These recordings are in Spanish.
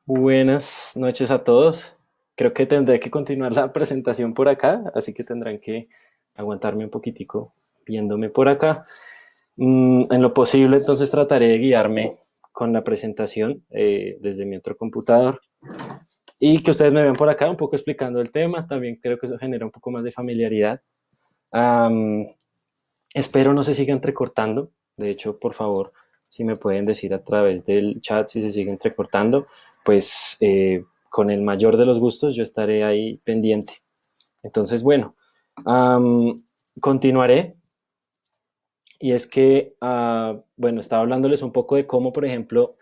Buenas noches a todos. Creo que tendré que continuar la presentación por acá, así que tendrán que aguantarme un poquitico viéndome por acá. En lo posible, entonces trataré de guiarme con la presentación desde mi otro computador y que ustedes me vean por acá un poco explicando el tema. También creo que eso genera un poco más de familiaridad. Am, Espero no se siga entrecortando. De hecho, por favor, si me pueden decir a través del chat si se sigue entrecortando, pues con el mayor de los gustos yo estaré ahí pendiente. Entonces, bueno, um, continuaré. Y es que, bueno, estaba hablándoles un poco de cómo, por ejemplo,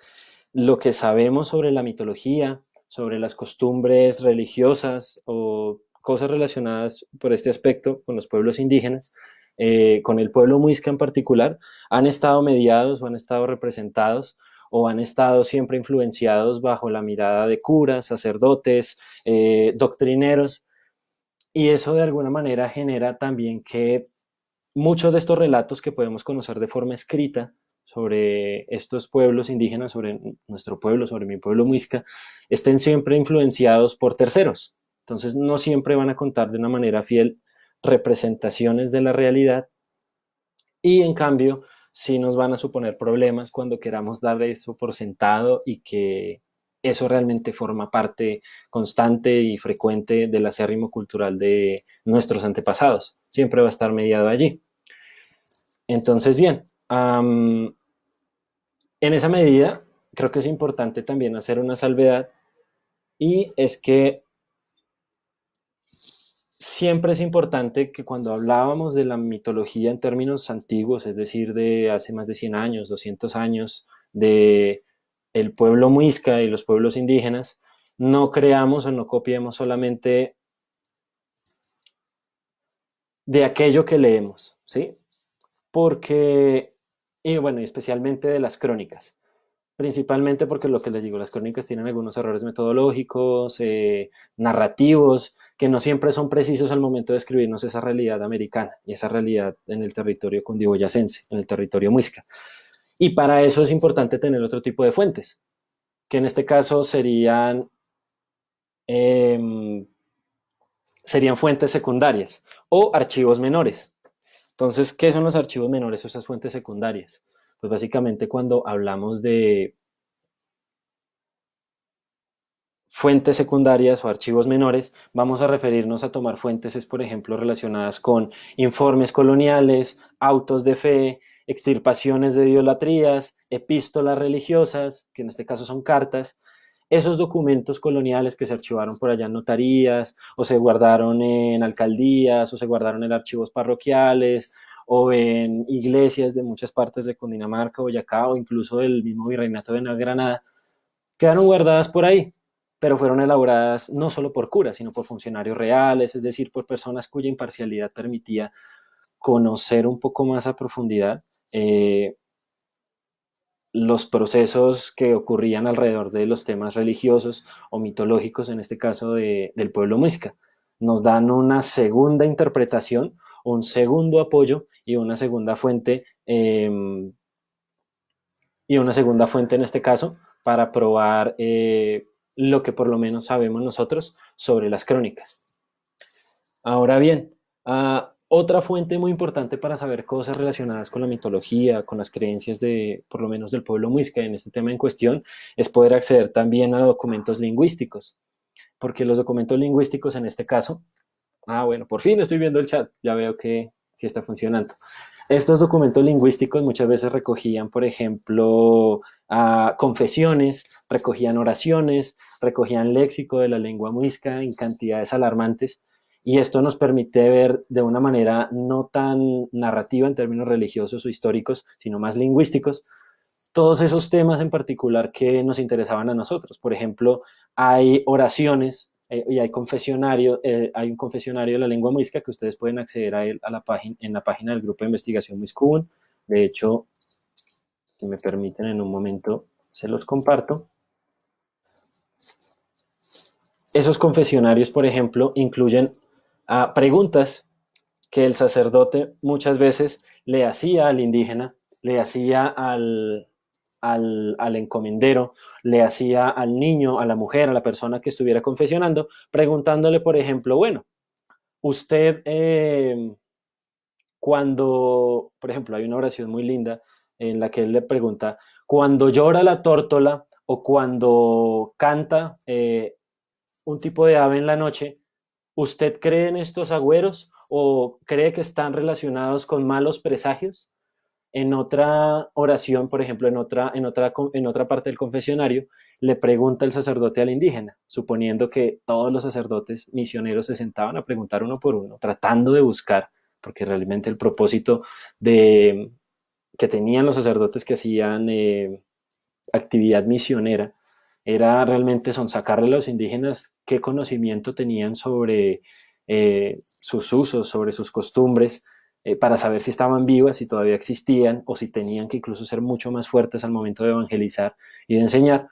lo que sabemos sobre la mitología, sobre las costumbres religiosas o cosas relacionadas por este aspecto con los pueblos indígenas, con el pueblo muisca en particular, han estado mediados o han estado representados o han estado siempre influenciados bajo la mirada de curas, sacerdotes, doctrineros, y eso de alguna manera genera también que muchos de estos relatos que podemos conocer de forma escrita sobre estos pueblos indígenas, sobre nuestro pueblo, sobre mi pueblo muisca, estén siempre influenciados por terceros. Entonces no siempre van a contar de una manera fiel representaciones de la realidad y en cambio sí nos van a suponer problemas cuando queramos dar eso por sentado y que eso realmente forma parte constante y frecuente del acérrimo cultural de nuestros antepasados. Siempre va a estar mediado allí. Entonces, bien, en esa medida creo que es importante también hacer una salvedad y es que siempre es importante que cuando hablábamos de la mitología en términos antiguos, es decir, de hace más de 100 años, 200 años, de el pueblo muisca y los pueblos indígenas, no creamos o no copiemos solamente de aquello que leemos, ¿sí? Porque, y bueno, y especialmente de las crónicas. Principalmente porque lo que les digo, las crónicas tienen algunos errores metodológicos, narrativos, que no siempre son precisos al momento de escribirnos esa realidad americana y esa realidad en el territorio cundiboyacense, en el territorio muisca. Y para eso es importante tener otro tipo de fuentes, que en este caso eh, serían fuentes secundarias o archivos menores. Entonces, ¿qué son los archivos menores o esas fuentes secundarias? Pues básicamente cuando hablamos de fuentes secundarias o archivos menores, vamos a referirnos a tomar fuentes, por ejemplo, relacionadas con informes coloniales, autos de fe, extirpaciones de idolatrías, epístolas religiosas, que en este caso son cartas, esos documentos coloniales que se archivaron por allá en notarías, o se guardaron en alcaldías, o se guardaron en archivos parroquiales, o en iglesias de muchas partes de Cundinamarca, Boyacá, o incluso del mismo Virreinato de Nueva Granada, quedaron guardadas por ahí, pero fueron elaboradas no solo por curas, sino por funcionarios reales, es decir, por personas cuya imparcialidad permitía conocer un poco más a profundidad los procesos que ocurrían alrededor de los temas religiosos o mitológicos, en este caso del pueblo muisca. Nos dan una segunda interpretación, un segundo apoyo y una segunda fuente en este caso para probar lo que por lo menos sabemos nosotros sobre las crónicas. Ahora bien, otra fuente muy importante para saber cosas relacionadas con la mitología, con las creencias de, por lo menos del pueblo muisca en este tema en cuestión, es poder acceder también a documentos lingüísticos, porque los documentos lingüísticos en este caso, bueno, por fin estoy viendo el chat, ya veo que sí está funcionando. Estos documentos lingüísticos muchas veces recogían, por ejemplo, confesiones, recogían oraciones, recogían léxico de la lengua muisca en cantidades alarmantes, y esto nos permite ver de una manera no tan narrativa en términos religiosos o históricos, sino más lingüísticos, todos esos temas en particular que nos interesaban a nosotros. Por ejemplo, hay oraciones y hay un confesionario de la lengua muisca que ustedes pueden acceder a él en la página del grupo de investigación Muiscún. De hecho, si me permiten en un momento, se los comparto. Esos confesionarios, por ejemplo, incluyen preguntas que el sacerdote muchas veces le hacía al indígena, le hacía al encomendero, le hacía al niño, a la mujer, a la persona que estuviera confesionando, preguntándole, por ejemplo, bueno, usted cuando, por ejemplo, hay una oración muy linda en la que él le pregunta, cuando llora la tórtola o cuando canta un tipo de ave en la noche, ¿usted cree en estos agüeros o cree que están relacionados con malos presagios? En otra oración, por ejemplo, en otra parte del confesionario, le pregunta el sacerdote al indígena, suponiendo que todos los sacerdotes misioneros se sentaban a preguntar uno por uno, tratando de buscar, porque realmente el propósito de, que tenían los sacerdotes que hacían actividad misionera era realmente sacarle a los indígenas qué conocimiento tenían sobre sus usos, sobre sus costumbres, para saber si estaban vivas, si todavía existían o si tenían que incluso ser mucho más fuertes al momento de evangelizar y de enseñar.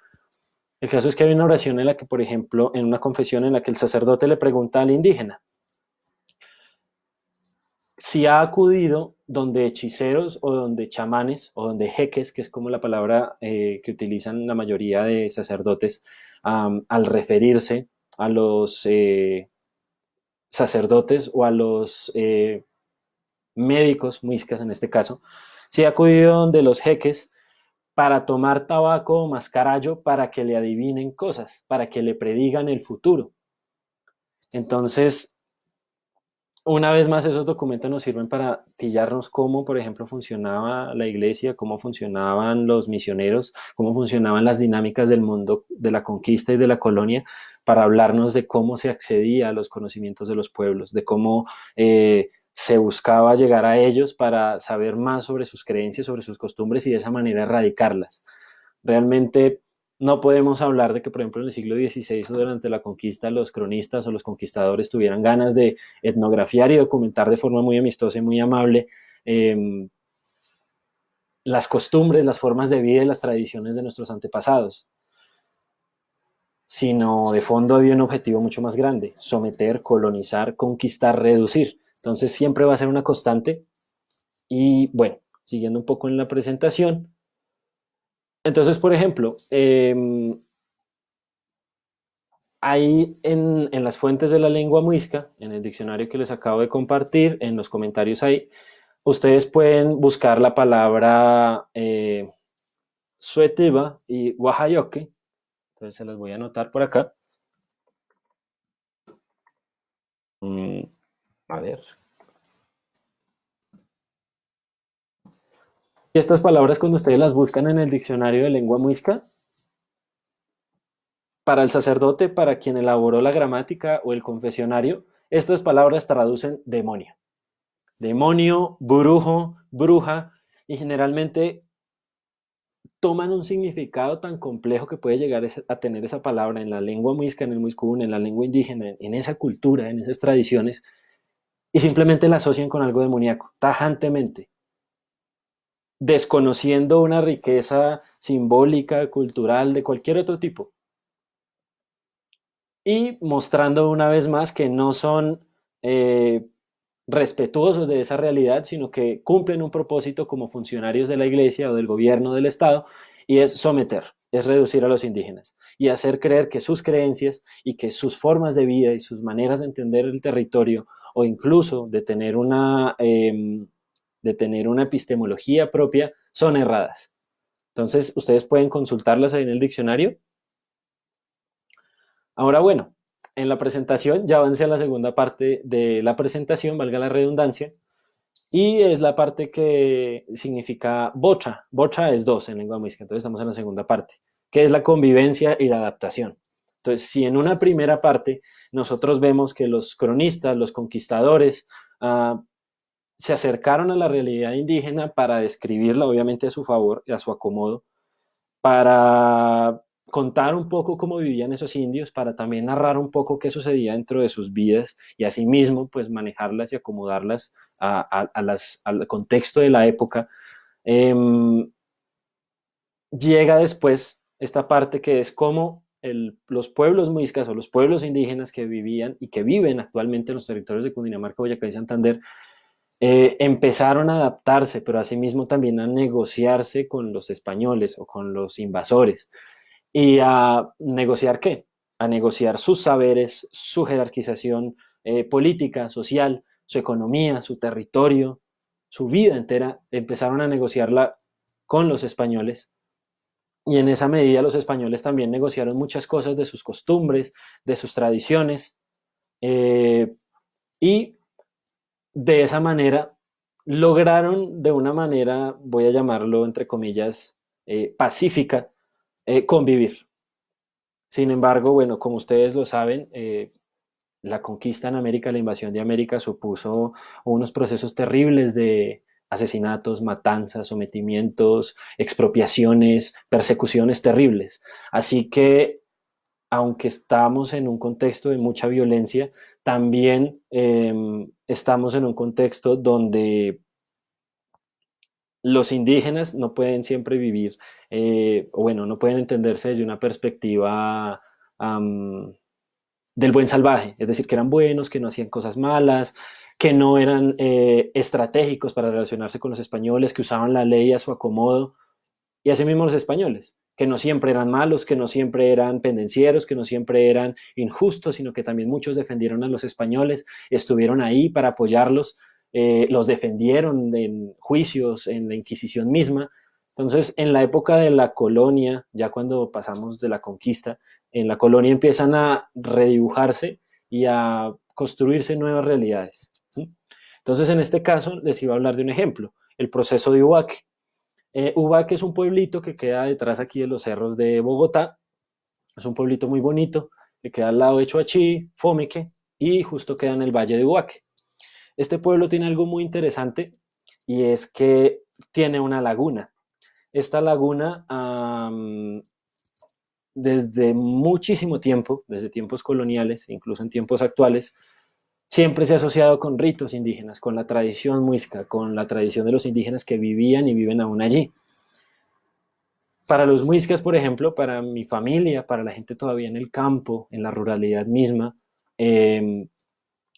El caso es que hay una oración en la que, por ejemplo, en una confesión en la que el sacerdote le pregunta al indígena si ha acudido donde hechiceros o donde chamanes o donde jeques, que es como la palabra que utilizan la mayoría de sacerdotes al referirse a los sacerdotes o a los médicos, muiscas en este caso, si ha acudido donde los jeques para tomar tabaco o mascarallo para que le adivinen cosas, para que le predigan el futuro. Entonces, una vez más, esos documentos nos sirven para pillarnos cómo, por ejemplo, funcionaba la iglesia, cómo funcionaban los misioneros, cómo funcionaban las dinámicas del mundo de la conquista y de la colonia, para hablarnos de cómo se accedía a los conocimientos de los pueblos, de cómo se buscaba llegar a ellos para saber más sobre sus creencias, sobre sus costumbres y de esa manera erradicarlas. Realmente no podemos hablar de que, por ejemplo, en el siglo XVI o durante la conquista los cronistas o los conquistadores tuvieran ganas de etnografiar y documentar de forma muy amistosa y muy amable las costumbres, las formas de vida y las tradiciones de nuestros antepasados, sino de fondo había un objetivo mucho más grande: someter, colonizar, conquistar, reducir. Entonces siempre va a ser una constante. Y bueno, siguiendo un poco en la presentación, entonces, por ejemplo, hay en las fuentes de la lengua muisca, en el diccionario que les acabo de compartir, en los comentarios ahí, ustedes pueden buscar la palabra Suetiba y Wahayoke. Entonces se las voy a anotar por acá. A ver. Y estas palabras, cuando ustedes las buscan en el diccionario de lengua muisca, para el sacerdote, para quien elaboró la gramática o el confesionario, estas palabras traducen demonio. Demonio, brujo, bruja, y generalmente toman un significado tan complejo que puede llegar a tener esa palabra en la lengua muisca, en el muiscún, en la lengua indígena, en esa cultura, en esas tradiciones, y simplemente la asocian con algo demoníaco, tajantemente, desconociendo una riqueza simbólica, cultural, de cualquier otro tipo, y mostrando una vez más que no son respetuosos de esa realidad, sino que cumplen un propósito como funcionarios de la iglesia o del gobierno del Estado, y es someter, es reducir a los indígenas y hacer creer que sus creencias y que sus formas de vida y sus maneras de entender el territorio, o incluso de tener una epistemología propia, son erradas. Entonces, ustedes pueden consultarlas ahí en el diccionario. Ahora, bueno, en la presentación ya avancé a la segunda parte de la presentación, valga la redundancia, y es la parte que significa bocha. Bocha es dos en lengua muisca, entonces estamos en la segunda parte, que es la convivencia y la adaptación. Entonces, si en una primera parte nosotros vemos que los cronistas, los conquistadores, se acercaron a la realidad indígena para describirla, obviamente a su favor y a su acomodo, para contar un poco cómo vivían esos indios, para también narrar un poco qué sucedía dentro de sus vidas y asimismo pues manejarlas y acomodarlas al contexto de la época. Eh, Llega después esta parte que es cómo los pueblos muiscas o los pueblos indígenas que vivían y que viven actualmente en los territorios de Cundinamarca, Boyacá y Santander empezaron a adaptarse, pero asimismo también a negociarse con los españoles o con los invasores. ¿Y a negociar qué? A negociar sus saberes, su jerarquización política, social, su economía, su territorio, su vida entera. Empezaron a negociarla con los españoles. Y en esa medida los españoles también negociaron muchas cosas de sus costumbres, de sus tradiciones, eh, y de esa manera lograron de una manera, voy a llamarlo entre comillas, pacífica, convivir. Sin embargo, bueno, como ustedes lo saben, la conquista en América, la invasión de América supuso unos procesos terribles de asesinatos, matanzas, sometimientos, expropiaciones, persecuciones terribles. Así que, aunque estamos en un contexto de mucha violencia, también estamos en un contexto donde los indígenas no pueden siempre vivir, o bueno, no pueden entenderse desde una perspectiva um, del buen salvaje, es decir, que eran buenos, que no hacían cosas malas, que no eran estratégicos para relacionarse con los españoles, que usaban la ley a su acomodo, y así mismo los españoles, que no siempre eran malos, que no siempre eran pendencieros, que no siempre eran injustos, sino que también muchos defendieron a los españoles, estuvieron ahí para apoyarlos, los defendieron en juicios, en la Inquisición misma. Entonces, en la época de la colonia, ya cuando pasamos de la conquista, en la colonia empiezan a redibujarse y a construirse nuevas realidades. Entonces, en este caso, les iba a hablar de un ejemplo, el proceso de Ubaque. Ubaque es un pueblito que queda detrás aquí de los cerros de Bogotá. Es un pueblito muy bonito que queda al lado de Choachí, Fomeque, y justo queda en el valle de Ubaque. Este pueblo tiene algo muy interesante y es que tiene una laguna. Esta laguna, desde muchísimo tiempo, desde tiempos coloniales, incluso en tiempos actuales, siempre se ha asociado con ritos indígenas, con la tradición muisca, con la tradición de los indígenas que vivían y viven aún allí. Para los muiscas, por ejemplo, para mi familia, para la gente todavía en el campo, en la ruralidad misma, eh,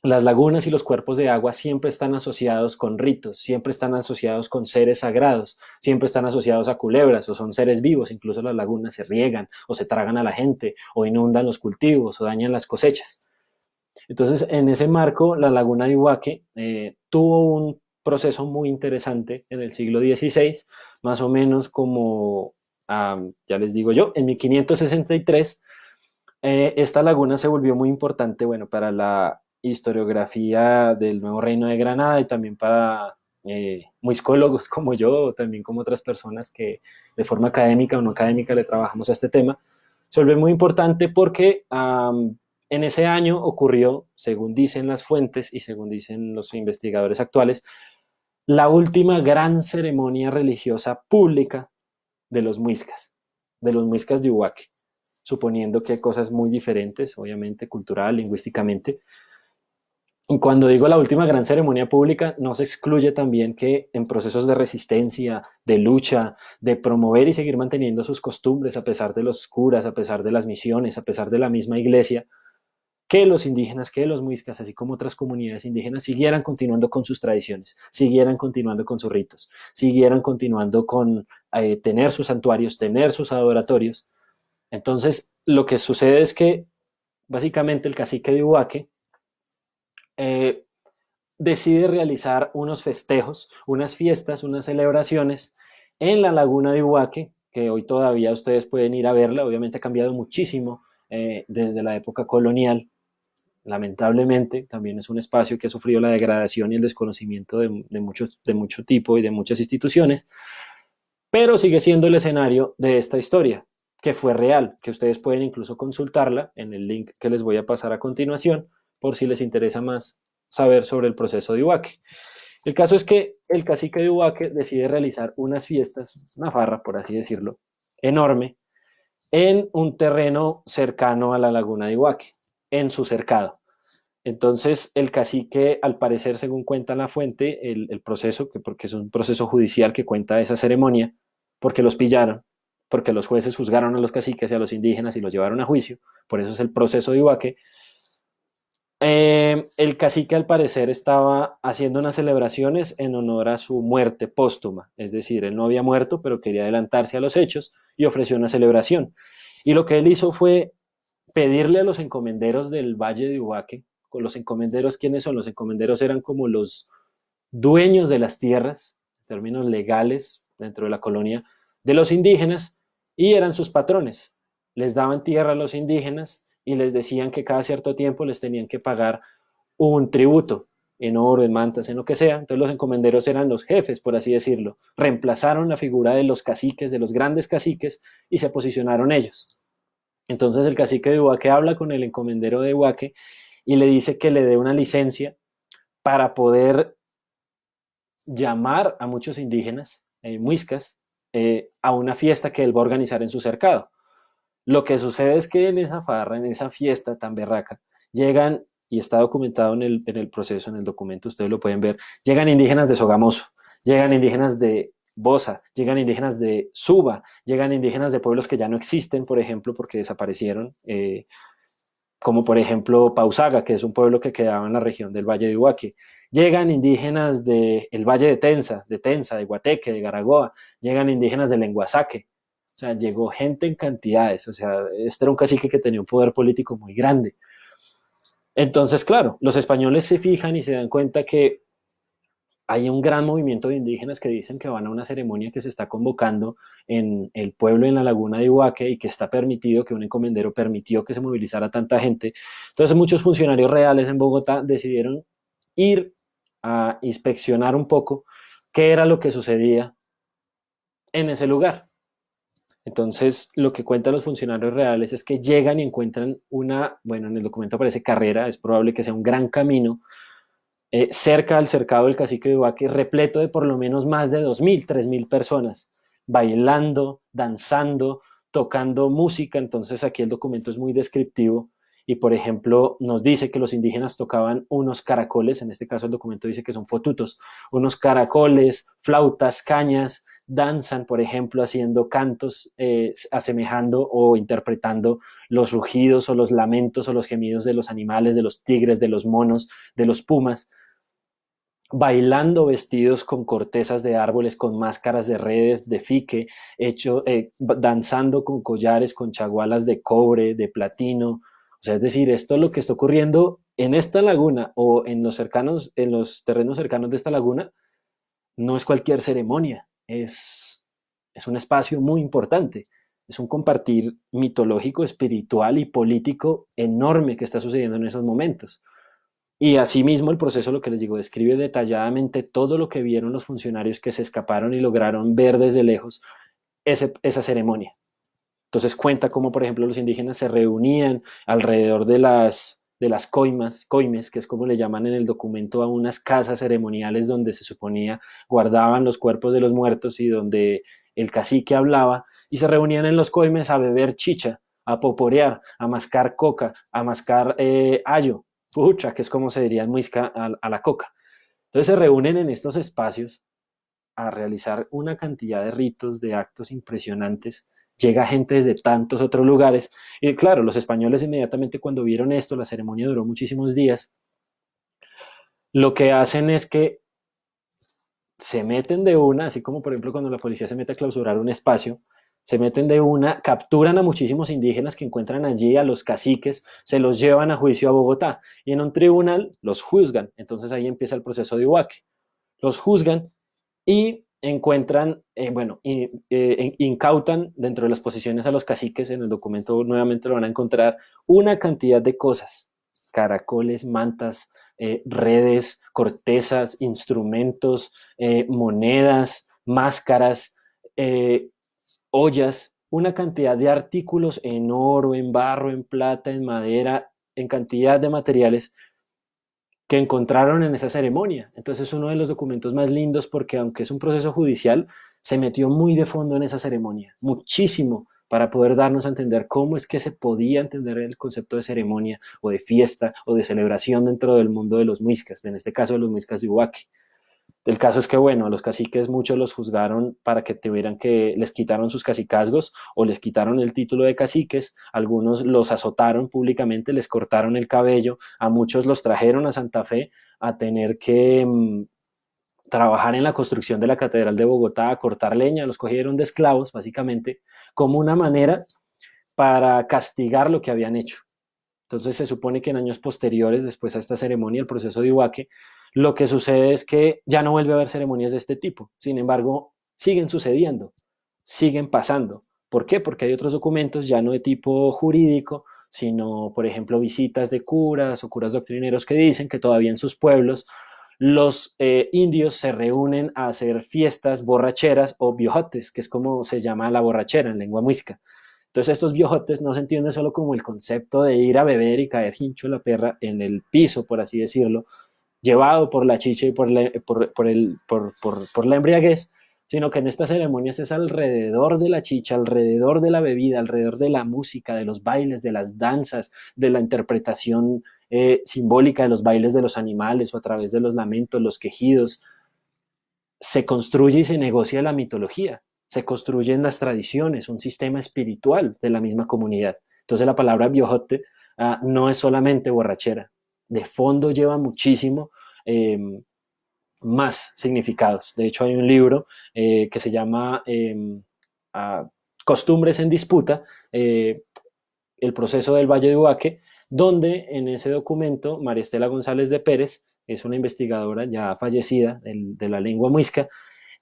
las lagunas y los cuerpos de agua siempre están asociados con ritos, siempre están asociados con seres sagrados, siempre están asociados a culebras o son seres vivos, incluso las lagunas se riegan o se tragan a la gente o inundan los cultivos o dañan las cosechas. Entonces, en ese marco, la laguna de Iguaque tuvo un proceso muy interesante en el siglo XVI, más o menos como, ya les digo yo, en 1563, esta laguna se volvió muy importante, bueno, para la historiografía del Nuevo Reino de Granada y también para muiscólogos como yo, también como otras personas que de forma académica o no académica le trabajamos a este tema. Se volvió muy importante porque en ese año ocurrió, según dicen las fuentes y según dicen los investigadores actuales, la última gran ceremonia religiosa pública de los muiscas de Ubaque, suponiendo que hay cosas muy diferentes, obviamente, cultural, lingüísticamente. Y cuando digo la última gran ceremonia pública, no se excluye también que en procesos de resistencia, de lucha, de promover y seguir manteniendo sus costumbres a pesar de los curas, a pesar de las misiones, a pesar de la misma iglesia, que los indígenas, que los muiscas, así como otras comunidades indígenas, siguieran continuando con sus tradiciones, siguieran continuando con sus ritos, siguieran continuando con tener sus santuarios, tener sus adoratorios. Entonces, lo que sucede es que básicamente el cacique de Ubaque eh, decide realizar unos festejos, unas fiestas, unas celebraciones en la laguna de Ubaque, que hoy todavía ustedes pueden ir a verla, obviamente ha cambiado muchísimo desde la época colonial, lamentablemente, también es un espacio que ha sufrido la degradación y el desconocimiento de mucho tipo y de muchas instituciones, pero sigue siendo el escenario de esta historia, que fue real, que ustedes pueden incluso consultarla en el link que les voy a pasar a continuación, por si les interesa más saber sobre el proceso de Ubaque. El caso es que el cacique de Ubaque decide realizar unas fiestas, una farra, por así decirlo, enorme, en un terreno cercano a la laguna de Ubaque, en su cercado. Entonces, el cacique, al parecer, según cuenta la fuente, el proceso, que porque es un proceso judicial que cuenta esa ceremonia, porque los pillaron, porque los jueces juzgaron a los caciques y a los indígenas y los llevaron a juicio, por eso es el proceso de Ibaque, El cacique al parecer estaba haciendo unas celebraciones en honor a su muerte póstuma, es decir, él no había muerto, pero quería adelantarse a los hechos y ofreció una celebración. Y lo que él hizo fue pedirle a los encomenderos del Valle de Ubaque, con los encomenderos, ¿quiénes son? Los encomenderos eran como los dueños de las tierras, en términos legales, dentro de la colonia, de los indígenas, y eran sus patrones. Les daban tierra a los indígenas y les decían que cada cierto tiempo les tenían que pagar un tributo en oro, en mantas, en lo que sea. Entonces los encomenderos eran los jefes, por así decirlo. Reemplazaron la figura de los caciques, de los grandes caciques, y se posicionaron ellos. Entonces el cacique de Huaque habla con el encomendero de Huaque y le dice que le dé una licencia para poder llamar a muchos indígenas, muiscas, a una fiesta que él va a organizar en su cercado. Lo que sucede es que en esa farra, en esa fiesta tan berraca, llegan, y está documentado en el proceso, en el documento, ustedes lo pueden ver, llegan indígenas de Sogamoso, llegan indígenas de Bosa, llegan indígenas de Suba, llegan indígenas de pueblos que ya no existen, por ejemplo, porque desaparecieron, como por ejemplo Pausaga, que es un pueblo que quedaba en la región del Valle de Huaque. Llegan indígenas del Valle Tensa, de Guateque, de Garagoa, llegan indígenas de Lenguasaque. O sea, llegó gente en cantidades. O sea, este era un cacique que tenía un poder político muy grande. Entonces, claro, los españoles se fijan y se dan cuenta que hay un gran movimiento de indígenas que dicen que van a una ceremonia que se está convocando en el pueblo en la laguna de Iguaque y que está permitido, que un encomendero permitió que se movilizara tanta gente. Entonces muchos funcionarios reales en Bogotá decidieron ir a inspeccionar un poco qué era lo que sucedía en ese lugar. Entonces, lo que cuentan los funcionarios reales es que llegan y encuentran una, bueno, en el documento aparece carrera, es probable que sea un gran camino cerca al cercado del Cacique de Ubaque, repleto de por lo menos más de 2.000, 3.000 personas, bailando, danzando, tocando música. Entonces aquí el documento es muy descriptivo y, por ejemplo, nos dice que los indígenas tocaban unos caracoles, en este caso el documento dice que son fotutos, unos caracoles, flautas, cañas, danzan, por ejemplo, haciendo cantos, asemejando o interpretando los rugidos o los lamentos o los gemidos de los animales, de los tigres, de los monos, de los pumas, bailando vestidos con cortezas de árboles, con máscaras de redes, de fique, danzando con collares, con chagualas de cobre, de platino. O sea, es decir, esto es lo que está ocurriendo en esta laguna o en los terrenos cercanos de esta laguna, no es cualquier ceremonia, es un espacio muy importante. Es un compartir mitológico, espiritual y político enorme que está sucediendo en esos momentos. Y asimismo el proceso, lo que les digo, describe detalladamente todo lo que vieron los funcionarios que se escaparon y lograron ver desde lejos esa ceremonia. Entonces cuenta cómo, por ejemplo, los indígenas se reunían alrededor de las coimes, que es como le llaman en el documento a unas casas ceremoniales donde se suponía guardaban los cuerpos de los muertos y donde el cacique hablaba, y se reunían en los coimes a beber chicha, a poporear, a mascar coca, a mascar ayo, pucha, que es como se diría en muisca a la coca. Entonces se reúnen en estos espacios a realizar una cantidad de ritos, de actos impresionantes. Llega gente desde tantos otros lugares. Y claro, los españoles inmediatamente cuando vieron esto, la ceremonia duró muchísimos días, lo que hacen es que se meten de una, así como por ejemplo cuando la policía se mete a clausurar un espacio, se meten de una, capturan a muchísimos indígenas que encuentran allí, a los caciques, se los llevan a juicio a Bogotá y en un tribunal los juzgan. Entonces ahí empieza el proceso de Ubaque. Los juzgan y encuentran, incautan dentro de las posiciones a los caciques, en el documento nuevamente lo van a encontrar, una cantidad de cosas, caracoles, mantas, redes, cortezas, instrumentos, monedas, máscaras, ollas, una cantidad de artículos en oro, en barro, en plata, en madera, en cantidad de materiales que encontraron en esa ceremonia. Entonces es uno de los documentos más lindos porque aunque es un proceso judicial, se metió muy de fondo en esa ceremonia, muchísimo, para poder darnos a entender cómo es que se podía entender el concepto de ceremonia o de fiesta o de celebración dentro del mundo de los muiscas, en este caso de los muiscas de Ubaque. El caso es que, bueno, a los caciques muchos los juzgaron para que tuvieran que, les quitaron sus cacicazgos o les quitaron el título de caciques, algunos los azotaron públicamente, les cortaron el cabello, a muchos los trajeron a Santa Fe a tener que trabajar en la construcción de la Catedral de Bogotá, a cortar leña, los cogieron de esclavos, básicamente, como una manera para castigar lo que habían hecho. Entonces se supone que en años posteriores, después a esta ceremonia, el proceso de Iguaque, lo que sucede es que ya no vuelve a haber ceremonias de este tipo. Sin embargo, siguen sucediendo, siguen pasando. ¿Por qué? Porque hay otros documentos ya no de tipo jurídico, sino, por ejemplo, visitas de curas o curas doctrineros que dicen que todavía en sus pueblos los indios se reúnen a hacer fiestas borracheras o biojotes, que es como se llama la borrachera en lengua muisca. Entonces estos biojotes no se entienden solo como el concepto de ir a beber y caer hincho la perra en el piso, por así decirlo, llevado por la chicha y por la embriaguez, sino que en estas ceremonias es alrededor de la chicha, alrededor de la bebida, alrededor de la música, de los bailes, de las danzas, de la interpretación simbólica de los bailes de los animales o a través de los lamentos, los quejidos. Se construye y se negocia la mitología, se construyen las tradiciones, un sistema espiritual de la misma comunidad. Entonces la palabra biojote no es solamente borrachera, de fondo lleva muchísimo más significados. De hecho hay un libro que se llama Costumbres en disputa, el proceso del Valle de Ubaque, donde en ese documento María Estela González de Pérez, es una investigadora ya fallecida de la lengua muisca,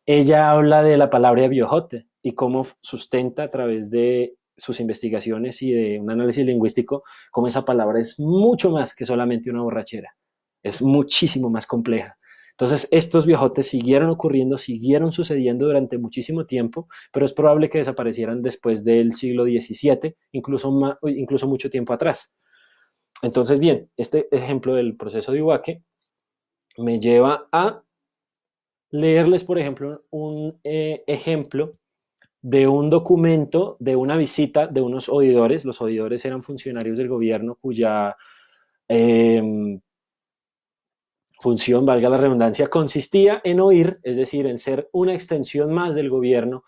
ella habla de la palabra biojote y cómo sustenta a través de sus investigaciones y de un análisis lingüístico cómo esa palabra es mucho más que solamente una borrachera, es muchísimo más compleja. Entonces, estos biojotes siguieron ocurriendo, siguieron sucediendo durante muchísimo tiempo, pero es probable que desaparecieran después del siglo XVII, incluso mucho tiempo atrás. Entonces, bien, este ejemplo del proceso de Ubaque me lleva a leerles, por ejemplo, un ejemplo de un documento de una visita de unos oidores. Los oidores eran funcionarios del gobierno cuya función, valga la redundancia, consistía en oír, es decir, en ser una extensión más del gobierno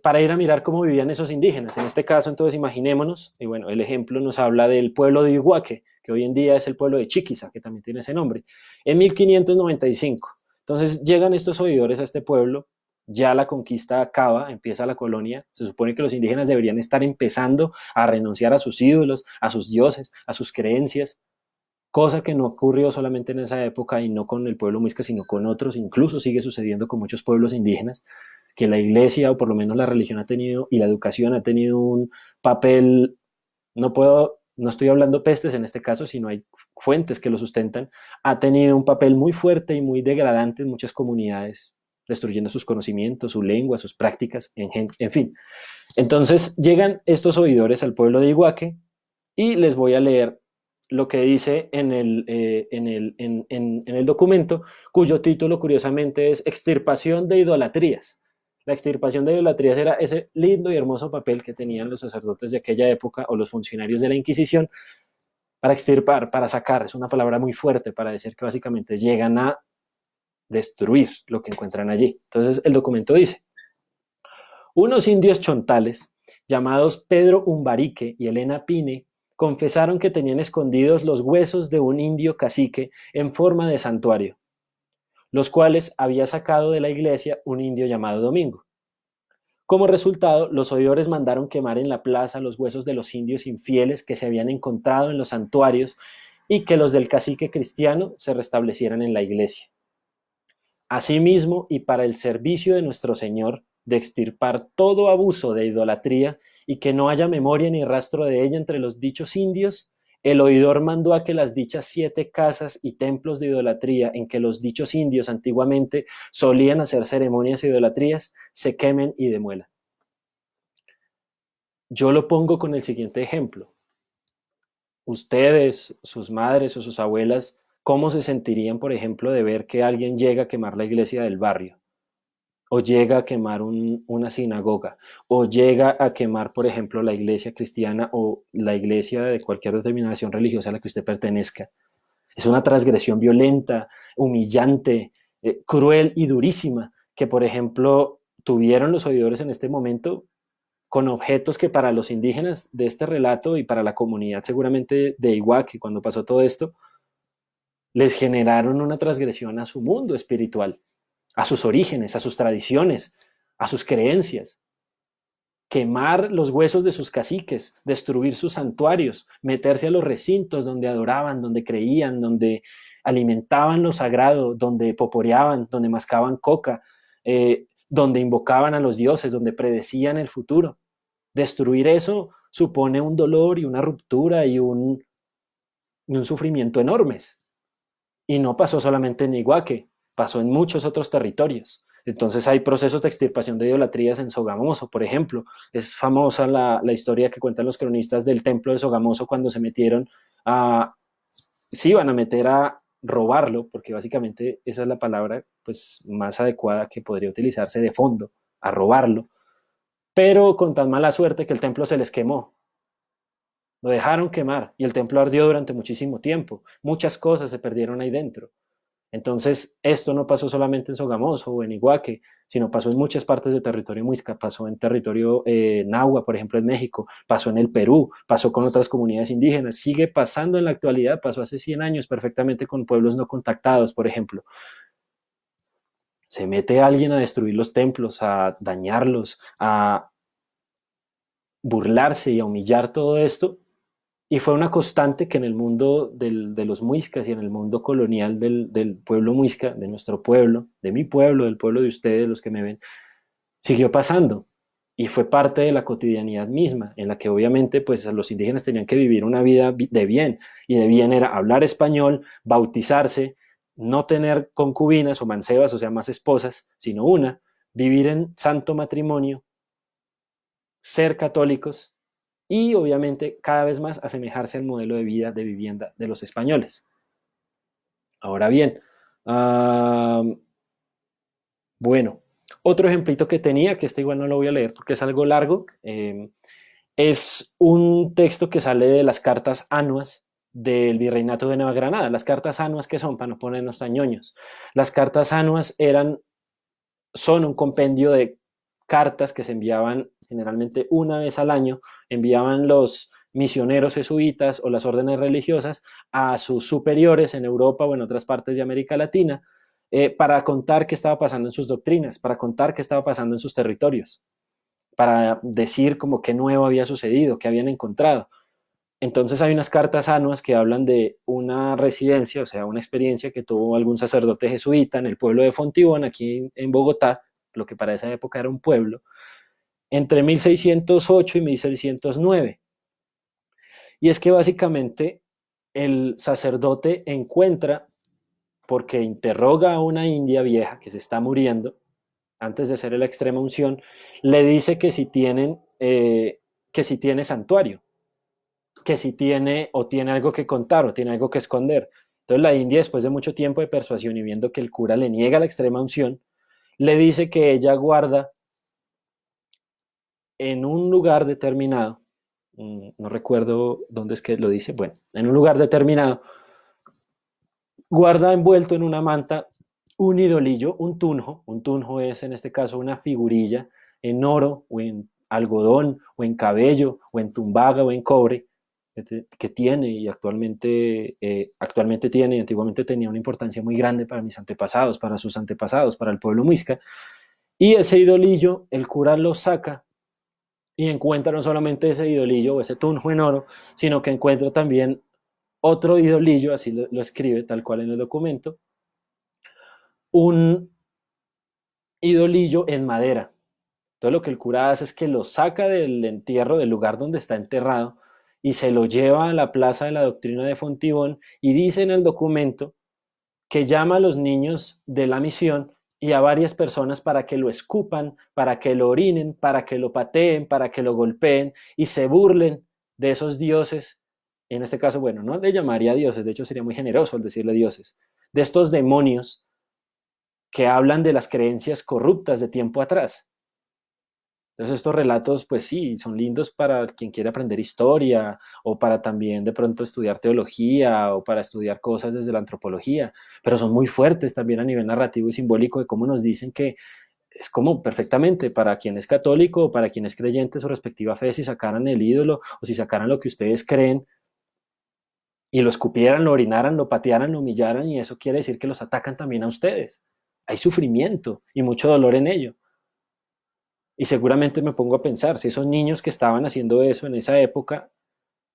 para ir a mirar cómo vivían esos indígenas. En este caso, entonces, imaginémonos, y bueno, el ejemplo nos habla del pueblo de Iguaque, que hoy en día es el pueblo de Chiquiza, que también tiene ese nombre, en 1595. Entonces llegan estos oidores a este pueblo, ya la conquista acaba, empieza la colonia, se supone que los indígenas deberían estar empezando a renunciar a sus ídolos, a sus dioses, a sus creencias, cosa que no ocurrió solamente en esa época y no con el pueblo muisca, sino con otros, incluso sigue sucediendo con muchos pueblos indígenas, que la iglesia o por lo menos la religión ha tenido y la educación ha tenido un papel, no estoy hablando pestes en este caso, sino hay fuentes que lo sustentan, ha tenido un papel muy fuerte y muy degradante en muchas comunidades, destruyendo sus conocimientos, su lengua, sus prácticas, en fin. Entonces llegan estos oidores al pueblo de Iguaque y les voy a leer lo que dice en el documento, cuyo título curiosamente es Extirpación de idolatrías. La extirpación de idolatrías era ese lindo y hermoso papel que tenían los sacerdotes de aquella época o los funcionarios de la Inquisición para extirpar, para sacar. Es una palabra muy fuerte para decir que básicamente llegan a destruir lo que encuentran allí. Entonces el documento dice, unos indios chontales llamados Pedro Umbarique y Elena Pine confesaron que tenían escondidos los huesos de un indio cacique en forma de santuario, los cuales había sacado de la iglesia un indio llamado Domingo. Como resultado, los oidores mandaron quemar en la plaza los huesos de los indios infieles que se habían encontrado en los santuarios y que los del cacique cristiano se restablecieran en la iglesia. Asimismo, y para el servicio de nuestro Señor, de extirpar todo abuso de idolatría y que no haya memoria ni rastro de ella entre los dichos indios, el oidor mandó a que las dichas 7 casas y templos de idolatría en que los dichos indios antiguamente solían hacer ceremonias e idolatrías se quemen y demuelan. Yo lo pongo con el siguiente ejemplo. Ustedes, sus madres o sus abuelas, ¿cómo se sentirían, por ejemplo, de ver que alguien llega a quemar la iglesia del barrio? O llega a quemar una sinagoga, o llega a quemar, por ejemplo, la iglesia cristiana o la iglesia de cualquier denominación religiosa a la que usted pertenezca. Es una transgresión violenta, humillante, cruel y durísima que, por ejemplo, tuvieron los oidores en este momento con objetos que para los indígenas de este relato y para la comunidad seguramente de Iguaque, cuando pasó todo esto, les generaron una transgresión a su mundo espiritual, a sus orígenes, a sus tradiciones, a sus creencias. Quemar los huesos de sus caciques, destruir sus santuarios, meterse a los recintos donde adoraban, donde creían, donde alimentaban lo sagrado, donde poporeaban, donde mascaban coca, donde invocaban a los dioses, donde predecían el futuro. Destruir eso supone un dolor y una ruptura y un sufrimiento enormes. Y no pasó solamente en Iguaque, pasó en muchos otros territorios. Entonces hay procesos de extirpación de idolatrías en Sogamoso, por ejemplo. Es famosa la historia que cuentan los cronistas del templo de Sogamoso cuando se metieron se iban a meter a robarlo, porque básicamente esa es la palabra pues, más adecuada que podría utilizarse de fondo, a robarlo, pero con tan mala suerte que el templo se les quemó. Lo dejaron quemar y el templo ardió durante muchísimo tiempo. Muchas cosas se perdieron ahí dentro. Entonces, esto no pasó solamente en Sogamoso o en Iguaque, sino pasó en muchas partes del territorio muisca, pasó en territorio náhuatl, por ejemplo, en México, pasó en el Perú, pasó con otras comunidades indígenas, sigue pasando en la actualidad, pasó hace 100 años perfectamente con pueblos no contactados, por ejemplo. Se mete alguien a destruir los templos, a dañarlos, a burlarse y a humillar todo esto, y fue una constante que en el mundo de los muiscas y en el mundo colonial del pueblo muisca, de nuestro pueblo, de mi pueblo, del pueblo de ustedes, los que me ven, siguió pasando. Y fue parte de la cotidianidad misma, en la que obviamente pues los indígenas tenían que vivir una vida de bien. Y de bien era hablar español, bautizarse, no tener concubinas o mancebas, o sea, más esposas, sino una, vivir en santo matrimonio, ser católicos y obviamente cada vez más asemejarse al modelo de vida, de vivienda de los españoles. Ahora bien, bueno, otro ejemplito que tenía, que este igual no lo voy a leer porque es algo largo, es un texto que sale de las cartas anuas del Virreinato de Nueva Granada. Las cartas anuas, ¿qué son? Para no ponernos tañoños. Las cartas anuas son un compendio de cartas que se enviaban generalmente una vez al año, enviaban los misioneros jesuitas o las órdenes religiosas a sus superiores en Europa o en otras partes de América Latina para contar qué estaba pasando en sus doctrinas, para contar qué estaba pasando en sus territorios, para decir como qué nuevo había sucedido, qué habían encontrado. Entonces hay unas cartas anuas que hablan de una residencia, o sea, una experiencia que tuvo algún sacerdote jesuita en el pueblo de Fontibón, aquí en Bogotá, lo que para esa época era un pueblo, entre 1608 y 1609. Y es que básicamente el sacerdote encuentra, porque interroga a una india vieja que se está muriendo, antes de hacer la extrema unción, le dice que si tiene santuario, que si tiene o tiene algo que contar o tiene algo que esconder. Entonces la India, después de mucho tiempo de persuasión y viendo que el cura le niega la extrema unción, le dice que ella guarda en un lugar determinado, no recuerdo dónde es que lo dice, bueno, en un lugar determinado, guarda envuelto en una manta un idolillo, un tunjo es en este caso una figurilla en oro o en algodón o en cabello o en tumbaga o en cobre, que tiene y actualmente tiene y antiguamente tenía una importancia muy grande para mis antepasados, para sus antepasados, para el pueblo muisca. Y ese idolillo, el cura lo saca y encuentra no solamente ese idolillo o ese tunjo en oro, sino que encuentra también otro idolillo, así lo escribe tal cual en el documento, un idolillo en madera. Todo lo que el cura hace es que lo saca del entierro, del lugar donde está enterrado, y se lo lleva a la plaza de la doctrina de Fontibón y dice en el documento que llama a los niños de la misión y a varias personas para que lo escupan, para que lo orinen, para que lo pateen, para que lo golpeen y se burlen de esos dioses. En este caso, bueno, no le llamaría dioses, de hecho sería muy generoso al decirle dioses, de estos demonios que hablan de las creencias corruptas de tiempo atrás. Entonces estos relatos, pues sí, son lindos para quien quiere aprender historia o para también de pronto estudiar teología o para estudiar cosas desde la antropología, pero son muy fuertes también a nivel narrativo y simbólico de cómo nos dicen que es como perfectamente para quien es católico o para quien es creyente su respectiva fe, si sacaran el ídolo o si sacaran lo que ustedes creen y lo escupieran, lo orinaran, lo patearan, lo humillaran, y eso quiere decir que los atacan también a ustedes. Hay sufrimiento y mucho dolor en ello. Y seguramente me pongo a pensar, si esos niños que estaban haciendo eso en esa época,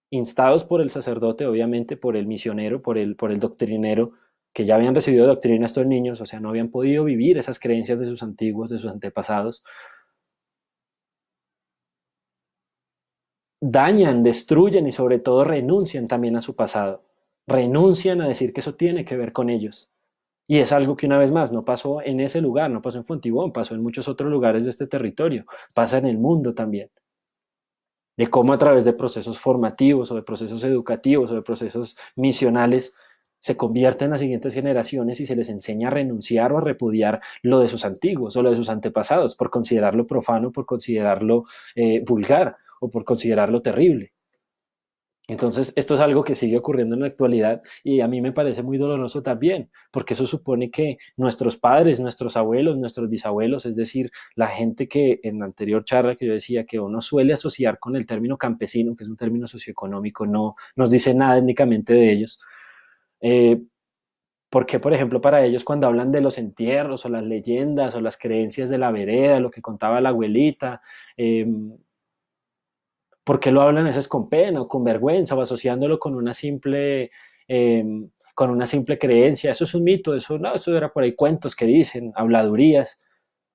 instados por el sacerdote, obviamente, por el misionero, por el doctrinero, que ya habían recibido doctrina estos niños, o sea, no habían podido vivir esas creencias de sus antiguos, de sus antepasados, dañan, destruyen y sobre todo renuncian también a su pasado. Renuncian a decir que eso tiene que ver con ellos. Y es algo que una vez más no pasó en ese lugar, no pasó en Fontibón, pasó en muchos otros lugares de este territorio, pasa en el mundo también. De cómo a través de procesos formativos o de procesos educativos o de procesos misionales se convierten las siguientes generaciones y se les enseña a renunciar o a repudiar lo de sus antiguos o lo de sus antepasados por considerarlo profano, por considerarlo vulgar o por considerarlo terrible. Entonces, esto es algo que sigue ocurriendo en la actualidad y a mí me parece muy doloroso también, porque eso supone que nuestros padres, nuestros abuelos, nuestros bisabuelos, es decir, la gente que en la anterior charla que yo decía que uno suele asociar con el término campesino, que es un término socioeconómico, no nos dice nada étnicamente de ellos. Eh, porque, por ejemplo, para ellos cuando hablan de los entierros o las leyendas o las creencias de la vereda, lo que contaba la abuelita, eh, ¿por qué lo hablan a veces con pena o con vergüenza o asociándolo eh, con una simple creencia? Eso es un mito, eso no, eso era por ahí cuentos que dicen, habladurías,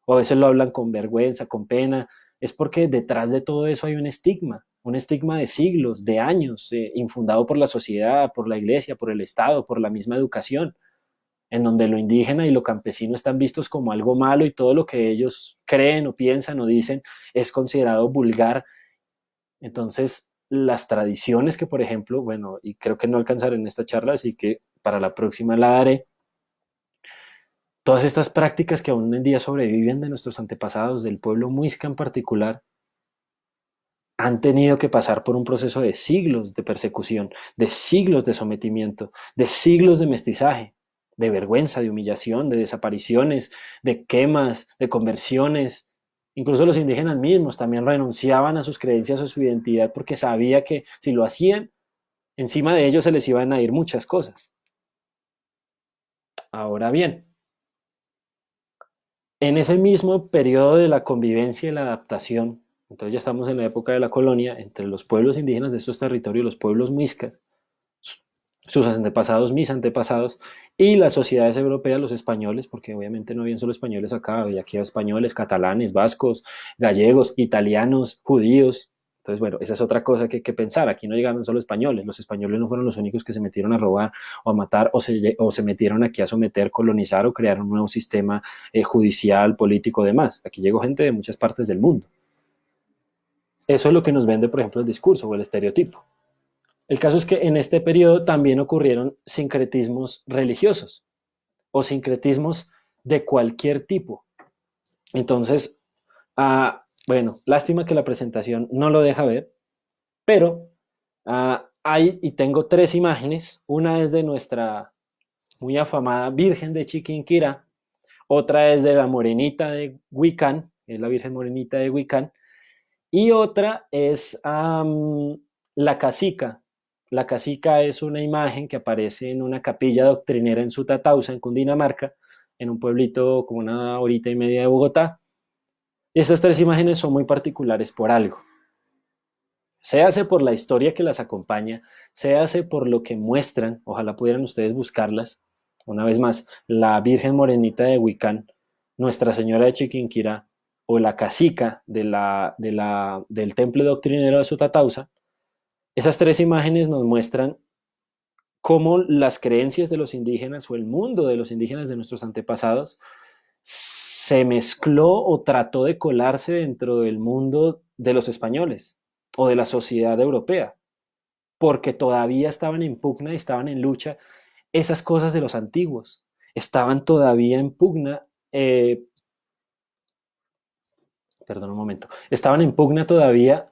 o a veces lo hablan con vergüenza, con pena. Es porque detrás de todo eso hay un estigma de siglos, de años, infundado por la sociedad, por la iglesia, por el Estado, por la misma educación, en donde lo indígena y lo campesino están vistos como algo malo y todo lo que ellos creen o piensan o dicen es considerado vulgar. Entonces, las tradiciones que, por ejemplo, bueno, y creo que no alcanzaré en esta charla, así que para la próxima la daré, todas estas prácticas que aún en día sobreviven de nuestros antepasados, del pueblo muisca en particular, han tenido que pasar por un proceso de siglos de persecución, de siglos de sometimiento, de siglos de mestizaje, de vergüenza, de humillación, de desapariciones, de quemas, de conversiones. Incluso los indígenas mismos también renunciaban a sus creencias o su identidad porque sabía que si lo hacían, encima de ellos se les iban a ir muchas cosas. Ahora bien, en ese mismo periodo de la convivencia y la adaptación, entonces ya estamos en la época de la colonia, entre los pueblos indígenas de estos territorios, los pueblos muiscas, sus antepasados, mis antepasados, y las sociedades europeas, los españoles, porque obviamente no habían solo españoles acá, había aquí españoles, catalanes, vascos, gallegos, italianos, judíos. Entonces, bueno, esa es otra cosa que hay que pensar. Aquí no llegaron solo españoles. Los españoles no fueron los únicos que se metieron a robar o a matar o se metieron aquí a someter, colonizar o crear un nuevo sistema judicial, político, demás. Aquí llegó gente de muchas partes del mundo. Eso es lo que nos vende, por ejemplo, el discurso o el estereotipo. El caso es que en este periodo también ocurrieron sincretismos religiosos o sincretismos de cualquier tipo. Entonces, bueno, lástima que la presentación no lo deja ver, pero hay y tengo tres imágenes. Una es de nuestra muy afamada Virgen de Chiquinquirá, otra es de la Morenita de Huicán, es la Virgen Morenita de Huicán, y otra es la casica. La casica es una imagen que aparece en una capilla doctrinera en Sutatausa, en Cundinamarca, en un pueblito como una horita y media de Bogotá. Y estas tres imágenes son muy particulares por algo. Se hace por la historia que las acompaña, se hace por lo que muestran, ojalá pudieran ustedes buscarlas. Una vez más, la Virgen Morenita de Huicán, Nuestra Señora de Chiquinquirá o la casica del templo doctrinero de Sutatausa. Esas tres imágenes nos muestran cómo las creencias de los indígenas o el mundo de los indígenas de nuestros antepasados se mezcló o trató de colarse dentro del mundo de los españoles o de la sociedad europea, porque todavía estaban en pugna y estaban en lucha esas cosas de los antiguos, estaban todavía en pugna perdón un momento, estaban en pugna todavía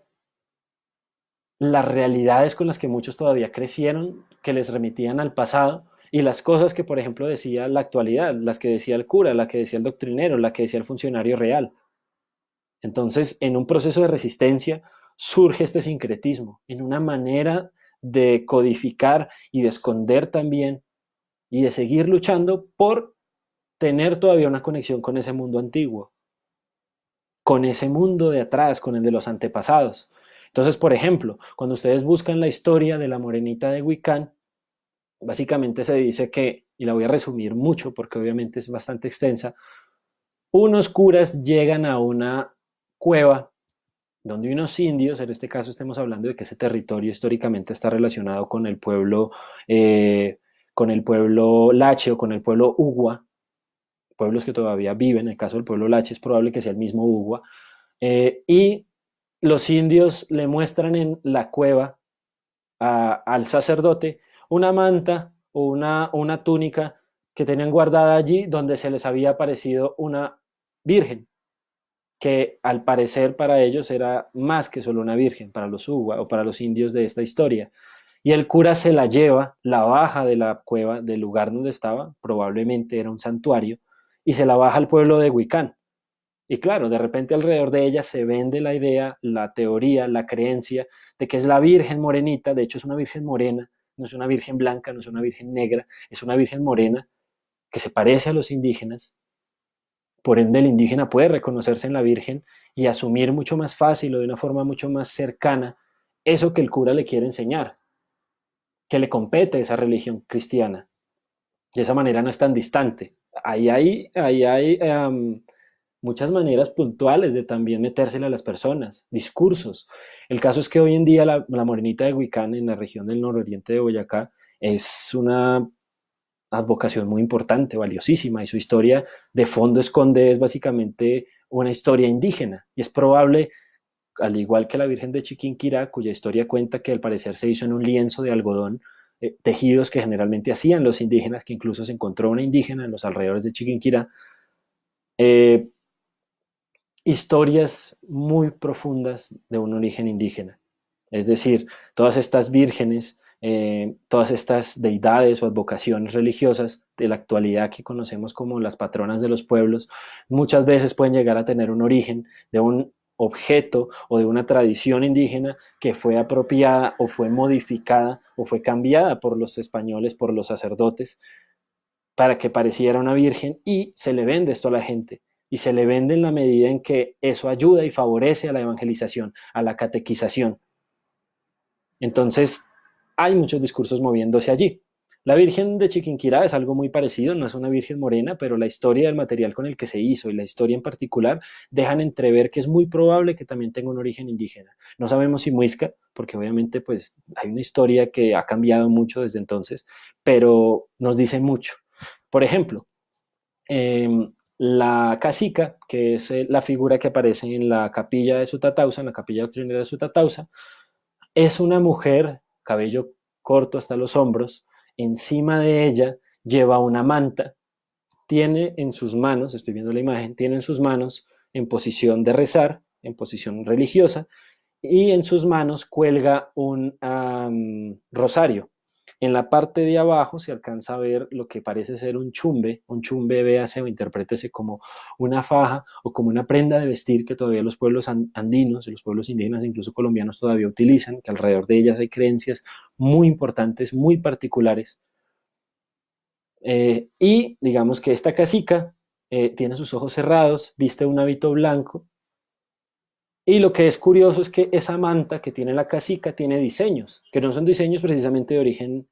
las realidades con las que muchos todavía crecieron, que les remitían al pasado, y las cosas que, por ejemplo, decía la actualidad, las que decía el cura, la que decía el doctrinero, la que decía el funcionario real. Entonces, en un proceso de resistencia surge este sincretismo, en una manera de codificar y de esconder también y de seguir luchando por tener todavía una conexión con ese mundo antiguo, con ese mundo de atrás, con el de los antepasados. Entonces, por ejemplo, cuando ustedes buscan la historia de la morenita de Wiccan, básicamente se dice que, y la voy a resumir mucho porque obviamente es bastante extensa, unos curas llegan a una cueva donde unos indios, en este caso estemos hablando de que ese territorio históricamente está relacionado eh, con el pueblo Lache o con el pueblo Ugua, pueblos que todavía viven, en el caso del pueblo Lache es probable que sea el mismo Ugua, y los indios le muestran en la cueva al sacerdote una manta o una túnica que tenían guardada allí donde se les había aparecido una virgen, que al parecer para ellos era más que solo una virgen, para los Uwa o para los indios de esta historia. Y el cura se la lleva, la baja de la cueva, del lugar donde estaba, probablemente era un santuario, y se la baja al pueblo de Huicán. Y claro, de repente alrededor de ella se vende la idea, la teoría, la creencia de que es la Virgen morenita, de hecho es una Virgen morena, no es una Virgen blanca, no es una Virgen negra, es una Virgen morena que se parece a los indígenas. Por ende, el indígena puede reconocerse en la Virgen y asumir mucho más fácil o de una forma mucho más cercana eso que el cura le quiere enseñar, que le compete esa religión cristiana. De esa manera no es tan distante. Ahí hay muchas maneras puntuales de también metérsela a las personas, discursos. El caso es que hoy en día la morenita de Huicán en la región del nororiente de Boyacá es una advocación muy importante, valiosísima, y su historia de fondo esconde es básicamente una historia indígena. Y es probable, al igual que la Virgen de Chiquinquirá, cuya historia cuenta que al parecer se hizo en un lienzo de algodón, tejidos que generalmente hacían los indígenas, que incluso se encontró una indígena en los alrededores de Chiquinquirá, eh, historias muy profundas de un origen indígena. Es decir, todas estas vírgenes, todas estas deidades o advocaciones religiosas de la actualidad que conocemos como las patronas de los pueblos, muchas veces pueden llegar a tener un origen de un objeto o de una tradición indígena que fue apropiada o fue modificada o fue cambiada por los españoles, por los sacerdotes, para que pareciera una virgen, y se le vende esto a la gente. Y se le vende en la medida en que eso ayuda y favorece a la evangelización, a la catequización. Entonces, hay muchos discursos moviéndose allí. La Virgen de Chiquinquirá es algo muy parecido, no es una Virgen morena, pero la historia del material con el que se hizo y la historia en particular dejan entrever que es muy probable que también tenga un origen indígena. No sabemos si muisca, porque obviamente pues hay una historia que ha cambiado mucho desde entonces, pero nos dice mucho. Por ejemplo, eh, la cacica, que es la figura que aparece en la capilla de Sutatausa, en la capilla doctrinera de Sutatausa, es una mujer, cabello corto hasta los hombros, encima de ella lleva una manta, tiene en sus manos, estoy viendo la imagen, tiene en sus manos en posición de rezar, en posición religiosa, y en sus manos cuelga un rosario. En la parte de abajo se alcanza a ver lo que parece ser un chumbe, véase o interprétese como una faja o como una prenda de vestir que todavía los pueblos andinos, los pueblos indígenas, incluso colombianos, todavía utilizan, que alrededor de ellas hay creencias muy importantes, muy particulares. Y digamos que esta cacica tiene sus ojos cerrados, viste un hábito blanco, y lo que es curioso es que esa manta que tiene la cacica tiene diseños, que no son diseños precisamente de origen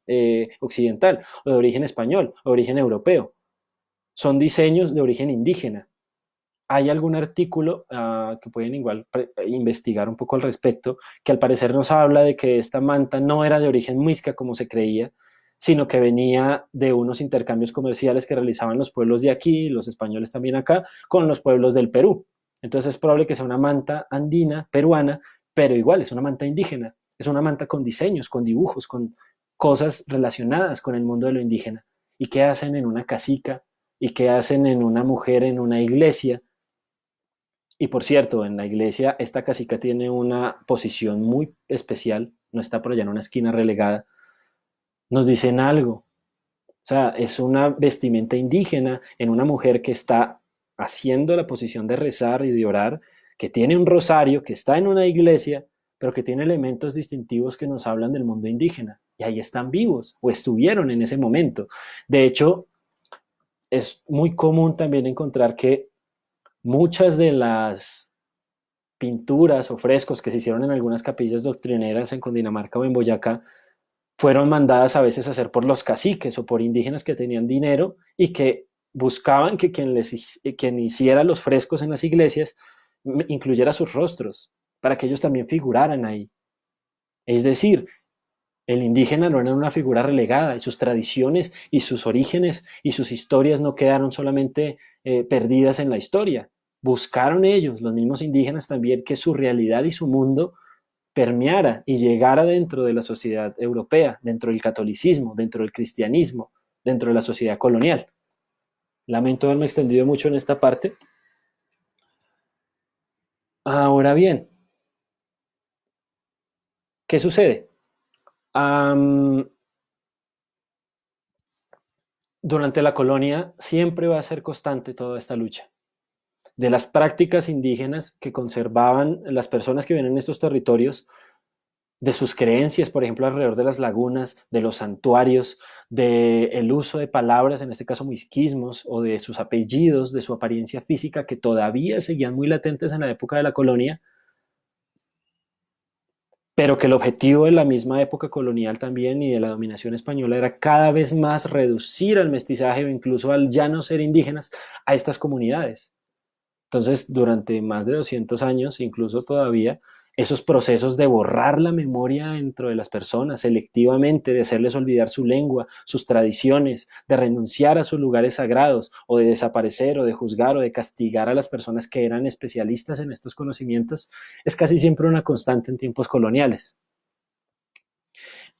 occidental, o de origen español, o de origen europeo. Son diseños de origen indígena. Hay algún artículo que pueden igual investigar un poco al respecto, que al parecer nos habla de que esta manta no era de origen muisca como se creía, sino que venía de unos intercambios comerciales que realizaban los pueblos de aquí, los españoles también acá, con los pueblos del Perú. Entonces es probable que sea una manta andina, peruana, pero igual es una manta indígena, es una manta con diseños, con dibujos, con cosas relacionadas con el mundo de lo indígena. ¿Y qué hacen en una casica? ¿Y qué hacen en una mujer en una iglesia? Y por cierto, en la iglesia esta casica tiene una posición muy especial, no está por allá en una esquina relegada, nos dicen algo. O sea, es una vestimenta indígena en una mujer que está haciendo la posición de rezar y de orar, que tiene un rosario, que está en una iglesia, pero que tiene elementos distintivos que nos hablan del mundo indígena. Y ahí están vivos, o estuvieron en ese momento. De hecho, es muy común también encontrar que muchas de las pinturas o frescos que se hicieron en algunas capillas doctrineras en Cundinamarca o en Boyacá fueron mandadas a veces a hacer por los caciques o por indígenas que tenían dinero y que buscaban que quien hiciera los frescos en las iglesias incluyera sus rostros, para que ellos también figuraran ahí. Es decir, el indígena no era una figura relegada y sus tradiciones y sus orígenes y sus historias no quedaron solamente perdidas en la historia. Buscaron ellos, los mismos indígenas también, que su realidad y su mundo permeara y llegara dentro de la sociedad europea, dentro del catolicismo, dentro del cristianismo, dentro de la sociedad colonial. Lamento haberme extendido mucho en esta parte. Ahora bien, ¿qué sucede? Um, durante la colonia siempre va a ser constante toda esta lucha de las prácticas indígenas que conservaban las personas que vienen en estos territorios, de sus creencias, por ejemplo, alrededor de las lagunas, de los santuarios, del uso de palabras, en este caso muisquismos, o de sus apellidos, de su apariencia física, que todavía seguían muy latentes en la época de la colonia, pero que el objetivo de la misma época colonial también y de la dominación española era cada vez más reducir al mestizaje o incluso al ya no ser indígenas a estas comunidades. Entonces, durante más de 200 años, incluso todavía, esos procesos de borrar la memoria dentro de las personas selectivamente, de hacerles olvidar su lengua, sus tradiciones, de renunciar a sus lugares sagrados, o de desaparecer, o de juzgar, o de castigar a las personas que eran especialistas en estos conocimientos, es casi siempre una constante en tiempos coloniales.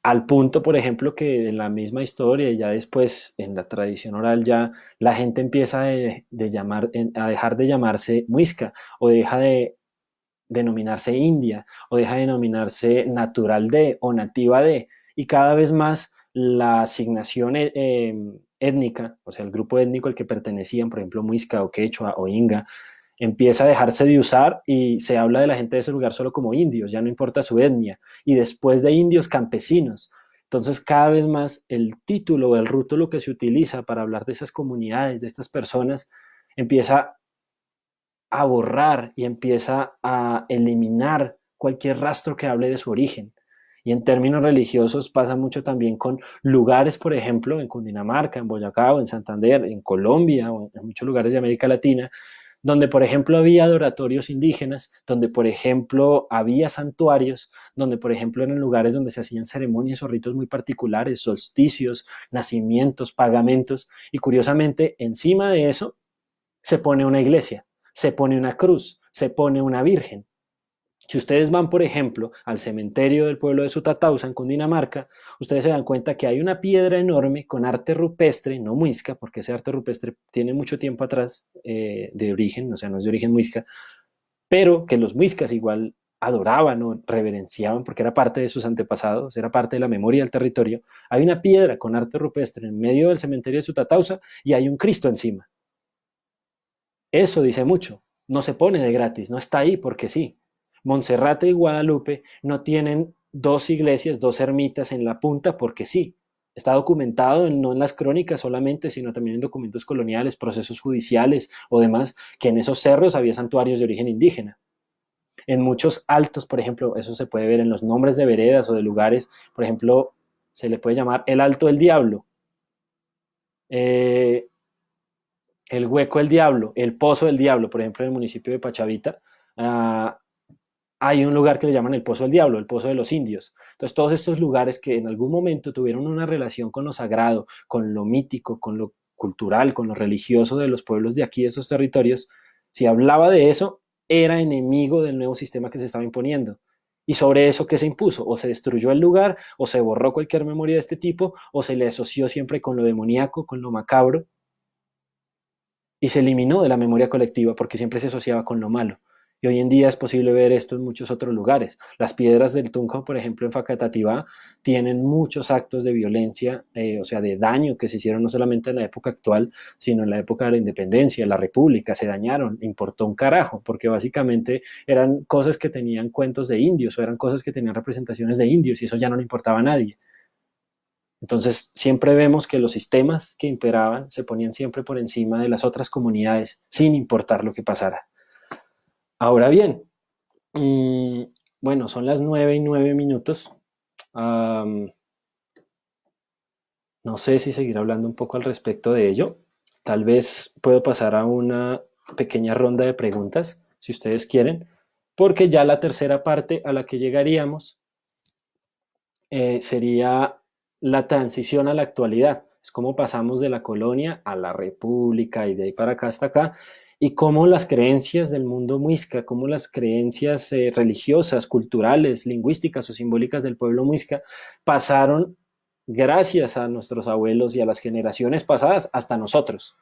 Al punto, por ejemplo, que en la misma historia, ya después en la tradición oral, ya la gente empieza a dejar de llamarse muisca o deja de denominarse india o deja de denominarse natural de o nativa de. Y cada vez más la asignación étnica, o sea, el grupo étnico al que pertenecían, por ejemplo, muisca o quechua o inga, empieza a dejarse de usar y se habla de la gente de ese lugar solo como indios, ya no importa su etnia, y después de indios, campesinos. Entonces, cada vez más el título o el rótulo que se utiliza para hablar de esas comunidades, de estas personas, empieza a borrar y empieza a eliminar cualquier rastro que hable de su origen. Y en términos religiosos pasa mucho también con lugares, por ejemplo, en Cundinamarca, en Boyacá o en Santander, en Colombia o en muchos lugares de América Latina, donde por ejemplo había adoratorios indígenas, donde por ejemplo había santuarios, donde por ejemplo eran lugares donde se hacían ceremonias o ritos muy particulares, solsticios, nacimientos, pagamentos, y curiosamente encima de eso se pone una iglesia, se pone una cruz, se pone una virgen. Si ustedes van, por ejemplo, al cementerio del pueblo de Sutatausa, en Cundinamarca, ustedes se dan cuenta que hay una piedra enorme con arte rupestre, no muisca, porque ese arte rupestre tiene mucho tiempo atrás de origen, o sea, no es de origen muisca, pero que los muiscas igual adoraban o reverenciaban porque era parte de sus antepasados, era parte de la memoria del territorio. Hay una piedra con arte rupestre en medio del cementerio de Sutatausa y hay un Cristo encima. Eso dice mucho. No se pone de gratis, no está ahí porque sí. Monserrate y Guadalupe no tienen dos iglesias, dos ermitas en la punta porque sí. Está documentado no en las crónicas solamente, sino también en documentos coloniales, procesos judiciales o demás, que en esos cerros había santuarios de origen indígena. En muchos altos, por ejemplo, eso se puede ver en los nombres de veredas o de lugares, por ejemplo, se le puede llamar el Alto del Diablo. Eh, el Hueco del Diablo, el Pozo del Diablo, por ejemplo, en el municipio de Pachavita, hay un lugar que le llaman el Pozo del Diablo, el Pozo de los Indios. Entonces, todos estos lugares que en algún momento tuvieron una relación con lo sagrado, con lo mítico, con lo cultural, con lo religioso de los pueblos de aquí, de esos territorios, si hablaba de eso, era enemigo del nuevo sistema que se estaba imponiendo. Y sobre eso, ¿qué se impuso? O se destruyó el lugar, o se borró cualquier memoria de este tipo, o se le asoció siempre con lo demoníaco, con lo macabro, y se eliminó de la memoria colectiva porque siempre se asociaba con lo malo. Y hoy en día es posible ver esto en muchos otros lugares. Las piedras del Tunco, por ejemplo, en Facatativá, tienen muchos actos de violencia, o sea, de daño que se hicieron no solamente en la época actual, sino en la época de la independencia, la república, se dañaron, importó un carajo, porque básicamente eran cosas que tenían cuentos de indios o eran cosas que tenían representaciones de indios y eso ya no le importaba a nadie. Entonces, siempre vemos que los sistemas que imperaban se ponían siempre por encima de las otras comunidades, sin importar lo que pasara. Ahora bien, mmm, bueno, son las 9:09. Um, no sé si seguir hablando un poco al respecto de ello. Tal vez puedo pasar a una pequeña ronda de preguntas, si ustedes quieren, porque ya la tercera parte a la que llegaríamos sería la transición a la actualidad. Es como pasamos de la colonia a la república y de ahí para acá hasta acá, y cómo las creencias del mundo muisca, cómo las creencias religiosas, culturales, lingüísticas o simbólicas del pueblo muisca pasaron gracias a nuestros abuelos y a las generaciones pasadas hasta nosotros,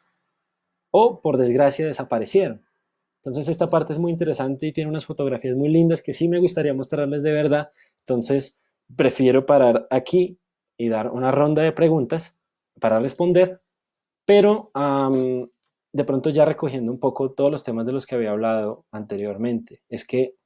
o por desgracia desaparecieron. Entonces esta parte es muy interesante y tiene unas fotografías muy lindas que sí me gustaría mostrarles de verdad. Entonces prefiero parar aquí y dar una ronda de preguntas para responder, pero de pronto ya recogiendo un poco todos los temas de los que había hablado anteriormente. Es que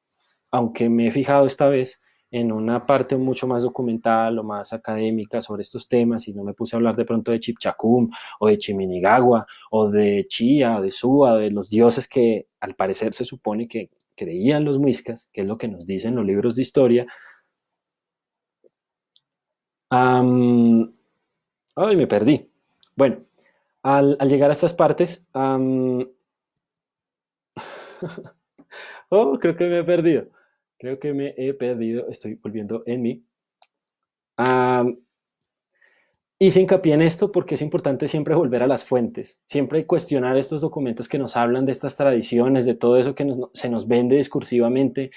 aunque me he fijado esta vez en una parte mucho más documental o más académica sobre estos temas y no me puse a hablar de pronto de Chipchacum o de Chiminigagua o de Chía o de Suba o de los dioses que al parecer se supone que creían los muiscas, que es lo que nos dicen los libros de historia. Ay, me perdí. Bueno, al llegar a estas partes, oh, creo que me he perdido. Creo que me he perdido. Estoy volviendo en mí. Am, Hice hincapié en esto porque es importante siempre volver a las fuentes, siempre cuestionar estos documentos que nos hablan de estas tradiciones, de todo eso que se nos vende discursivamente,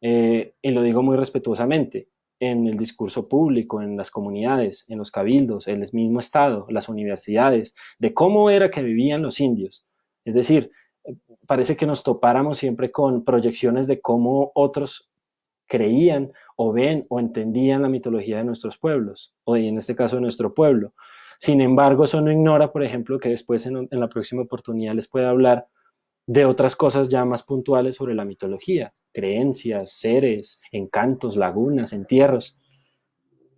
y lo digo muy respetuosamente, en el discurso público, en las comunidades, en los cabildos, en el mismo Estado, las universidades, de cómo era que vivían los indios. Es decir, parece que nos topáramos siempre con proyecciones de cómo otros creían o ven o entendían la mitología de nuestros pueblos, o en este caso de nuestro pueblo. Sin embargo, eso no ignora, por ejemplo, que después en la próxima oportunidad les pueda hablar de otras cosas ya más puntuales sobre la mitología, creencias, seres, encantos, lagunas, entierros.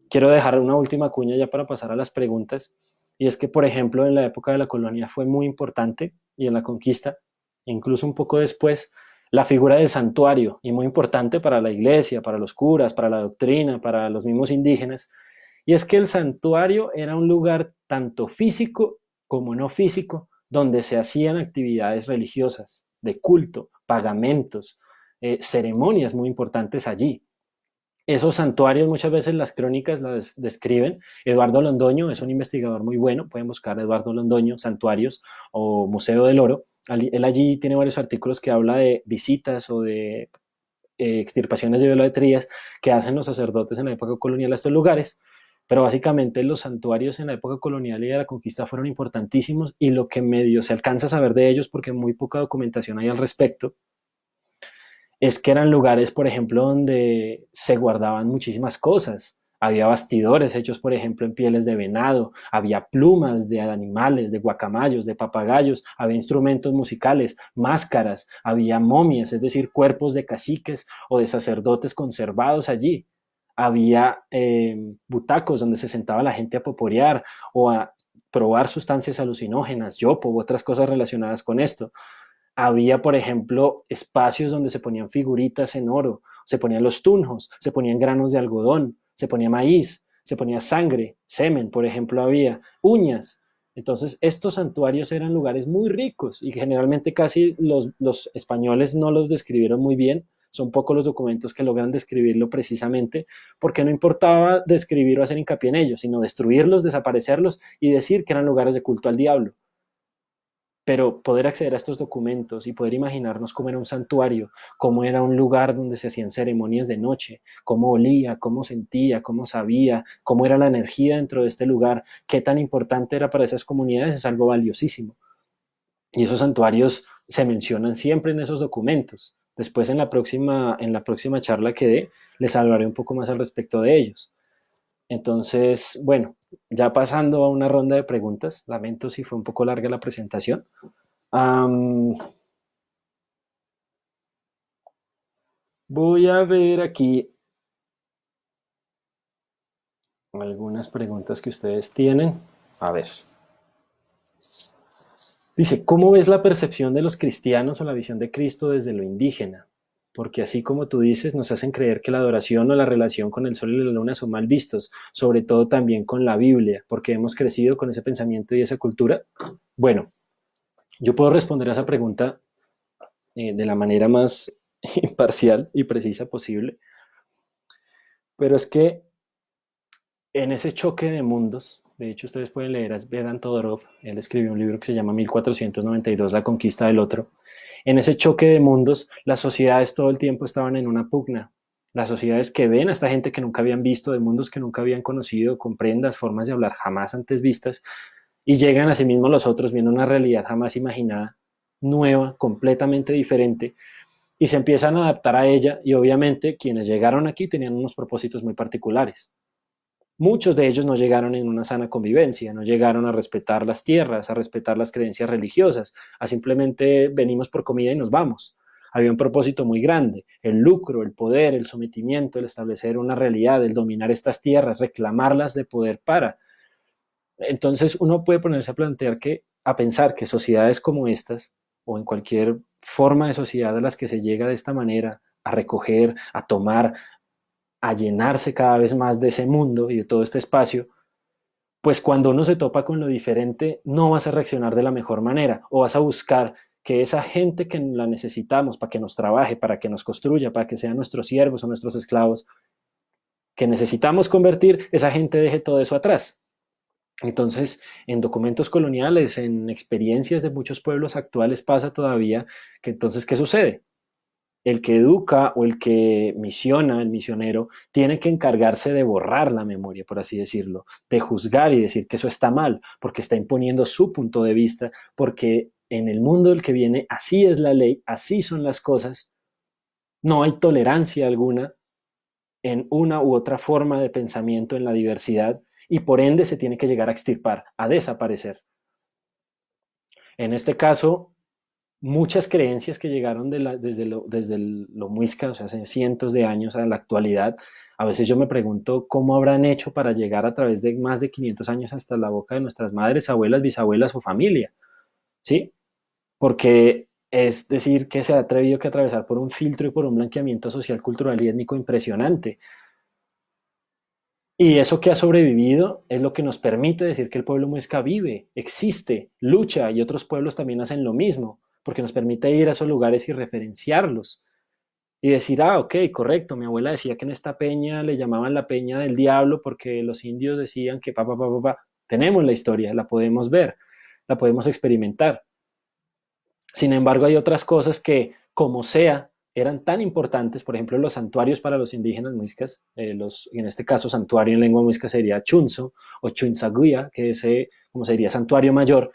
Quiero dejar una última cuña ya para pasar a las preguntas, y es que, por ejemplo, en la época de la colonia fue muy importante, y en la conquista, incluso un poco después, la figura del santuario, y muy importante para la iglesia, para los curas, para la doctrina, para los mismos indígenas, y es que el santuario era un lugar tanto físico como no físico, donde se hacían actividades religiosas, de culto, pagamentos, ceremonias muy importantes allí. Esos santuarios muchas veces las crónicas las describen. Eduardo Londoño es un investigador muy bueno, pueden buscar Eduardo Londoño, santuarios o Museo del Oro. Él allí tiene varios artículos que habla de visitas o de extirpaciones de idolatrías que hacen los sacerdotes en la época colonial a estos lugares, pero básicamente los santuarios en la época colonial y de la conquista fueron importantísimos y lo que medio se alcanza a saber de ellos, porque muy poca documentación hay al respecto, es que eran lugares, por ejemplo, donde se guardaban muchísimas cosas. Había bastidores hechos, por ejemplo, en pieles de venado, había plumas de animales, de guacamayos, de papagayos, había instrumentos musicales, máscaras, había momias, es decir, cuerpos de caciques o de sacerdotes conservados allí. Había butacos donde se sentaba la gente a poporear o a probar sustancias alucinógenas, yopo u otras cosas relacionadas con esto. Había, por ejemplo, espacios donde se ponían figuritas en oro, se ponían los tunjos, se ponían granos de algodón, se ponía maíz, se ponía sangre, semen, por ejemplo, había uñas. Entonces, estos santuarios eran lugares muy ricos y generalmente casi los españoles no los describieron muy bien. Son pocos los documentos que logran describirlo precisamente porque no importaba describir o hacer hincapié en ellos, sino destruirlos, desaparecerlos y decir que eran lugares de culto al diablo. Pero poder acceder a estos documentos y poder imaginarnos cómo era un santuario, cómo era un lugar donde se hacían ceremonias de noche, cómo olía, cómo sentía, cómo sabía, cómo era la energía dentro de este lugar, qué tan importante era para esas comunidades, es algo valiosísimo. Y esos santuarios se mencionan siempre en esos documentos. Después en la próxima charla que dé, les hablaré un poco más al respecto de ellos. Entonces, bueno, ya pasando a una ronda de preguntas, lamento si fue un poco larga la presentación. Voy a ver aquí algunas preguntas que ustedes tienen. A ver. Dice, ¿cómo ves la percepción de los cristianos o la visión de Cristo desde lo indígena? Porque así como tú dices, nos hacen creer que la adoración o la relación con el sol y la luna son mal vistos, sobre todo también con la Biblia, porque hemos crecido con ese pensamiento y esa cultura. Bueno, yo puedo responder a esa pregunta de la manera más imparcial y precisa posible, pero es que en ese choque de mundos, de hecho ustedes pueden leer a Vedant Todorov, él escribió un libro que se llama 1492, La conquista del otro. En ese choque de mundos, las sociedades todo el tiempo estaban en una pugna. Las sociedades que ven a esta gente que nunca habían visto, de mundos que nunca habían conocido, con prendas, formas de hablar jamás antes vistas, y llegan a sí mismos los otros viendo una realidad jamás imaginada, nueva, completamente diferente, y se empiezan a adaptar a ella, y obviamente quienes llegaron aquí tenían unos propósitos muy particulares. Muchos de ellos no llegaron en una sana convivencia, no llegaron a respetar las tierras, a respetar las creencias religiosas, a simplemente venimos por comida y nos vamos. Había un propósito muy grande, el lucro, el poder, el sometimiento, el establecer una realidad, el dominar estas tierras, reclamarlas de poder para. Entonces uno puede ponerse a plantear que, a pensar que sociedades como estas, o en cualquier forma de sociedad a las que se llega de esta manera, a recoger, a tomar, a llenarse cada vez más de ese mundo y de todo este espacio, pues cuando uno se topa con lo diferente, no vas a reaccionar de la mejor manera o vas a buscar que esa gente que la necesitamos para que nos trabaje, para que nos construya, para que sean nuestros siervos o nuestros esclavos, que necesitamos convertir, esa gente deje todo eso atrás. Entonces, en documentos coloniales, en experiencias de muchos pueblos actuales pasa todavía que entonces, ¿qué sucede? El que educa o el que misiona, el misionero, tiene que encargarse de borrar la memoria, por así decirlo, de juzgar y decir que eso está mal, porque está imponiendo su punto de vista, porque en el mundo del que viene así es la ley, así son las cosas, no hay tolerancia alguna en una u otra forma de pensamiento en la diversidad y por ende se tiene que llegar a extirpar, a desaparecer. En este caso, muchas creencias que llegaron desde lo muisca, o sea, hace cientos de años a la actualidad. A veces yo me pregunto cómo habrán hecho para llegar a través de más de 500 años hasta la boca de nuestras madres, abuelas, bisabuelas o familia, ¿sí? Porque es decir que se ha atrevido que atravesar por un filtro y por un blanqueamiento social, cultural y étnico impresionante. Y eso que ha sobrevivido es lo que nos permite decir que el pueblo muisca vive, existe, lucha y otros pueblos también hacen lo mismo, porque nos permite ir a esos lugares y referenciarlos y decir, ah, ok, correcto, mi abuela decía que en esta peña le llamaban la peña del diablo porque los indios decían que pa. Tenemos la historia, la podemos ver, la podemos experimentar. Sin embargo, hay otras cosas que, como sea, eran tan importantes, por ejemplo, los santuarios para los indígenas muiscas, en este caso santuario en lengua muisca sería chunzo o chunzaguya, que es, como sería santuario mayor.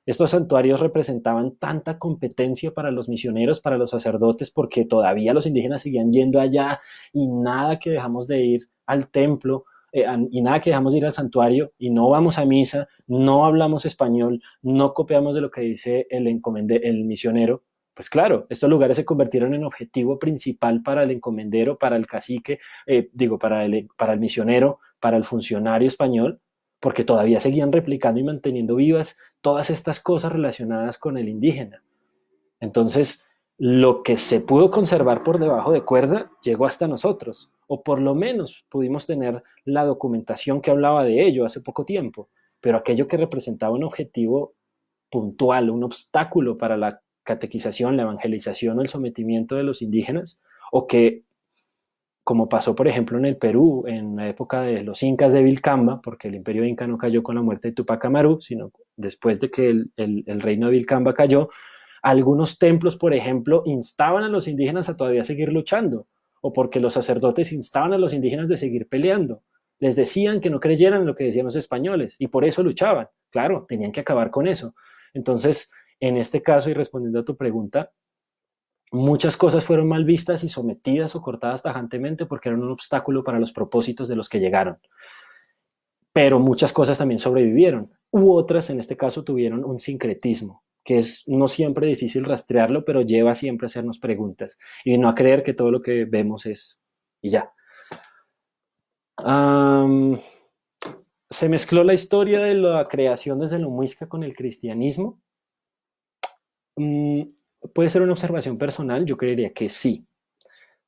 Estos santuarios representaban tanta competencia para los misioneros, para los sacerdotes, porque todavía los indígenas seguían yendo allá y nada que dejamos de ir al templo y nada que dejamos de ir al santuario y no vamos a misa, no hablamos español, no copiamos de lo que dice el misionero, pues claro, estos lugares se convirtieron en objetivo principal para el encomendero, para el cacique, para el misionero, para el funcionario español, porque todavía seguían replicando y manteniendo vivas todas estas cosas relacionadas con el indígena. Entonces, lo que se pudo conservar por debajo de cuerda llegó hasta nosotros, o por lo menos pudimos tener la documentación que hablaba de ello hace poco tiempo, pero aquello que representaba un objetivo puntual, un obstáculo para la catequización, la evangelización o el sometimiento de los indígenas, o que, como pasó por ejemplo en el Perú en la época de los incas de Vilcamba, porque el imperio inca no cayó con la muerte de Tupac Amaru, sino después de que el reino de Vilcamba cayó, algunos templos, por ejemplo, instaban a los indígenas a todavía seguir luchando, o porque los sacerdotes instaban a los indígenas de seguir peleando. Les decían que no creyeran en lo que decían los españoles y por eso luchaban. Claro, tenían que acabar con eso. Entonces, en este caso, y respondiendo a tu pregunta, Muchas cosas fueron mal vistas y sometidas o cortadas tajantemente porque eran un obstáculo para los propósitos de los que llegaron. Pero muchas cosas también sobrevivieron. U otras, en este caso, tuvieron un sincretismo, que es no siempre difícil rastrearlo, pero lleva siempre a hacernos preguntas y no a creer que todo lo que vemos es y ya. Um, Se mezcló la historia de la creación desde lo muisca con el cristianismo. Mm, Puede ser una observación personal, yo creería que sí.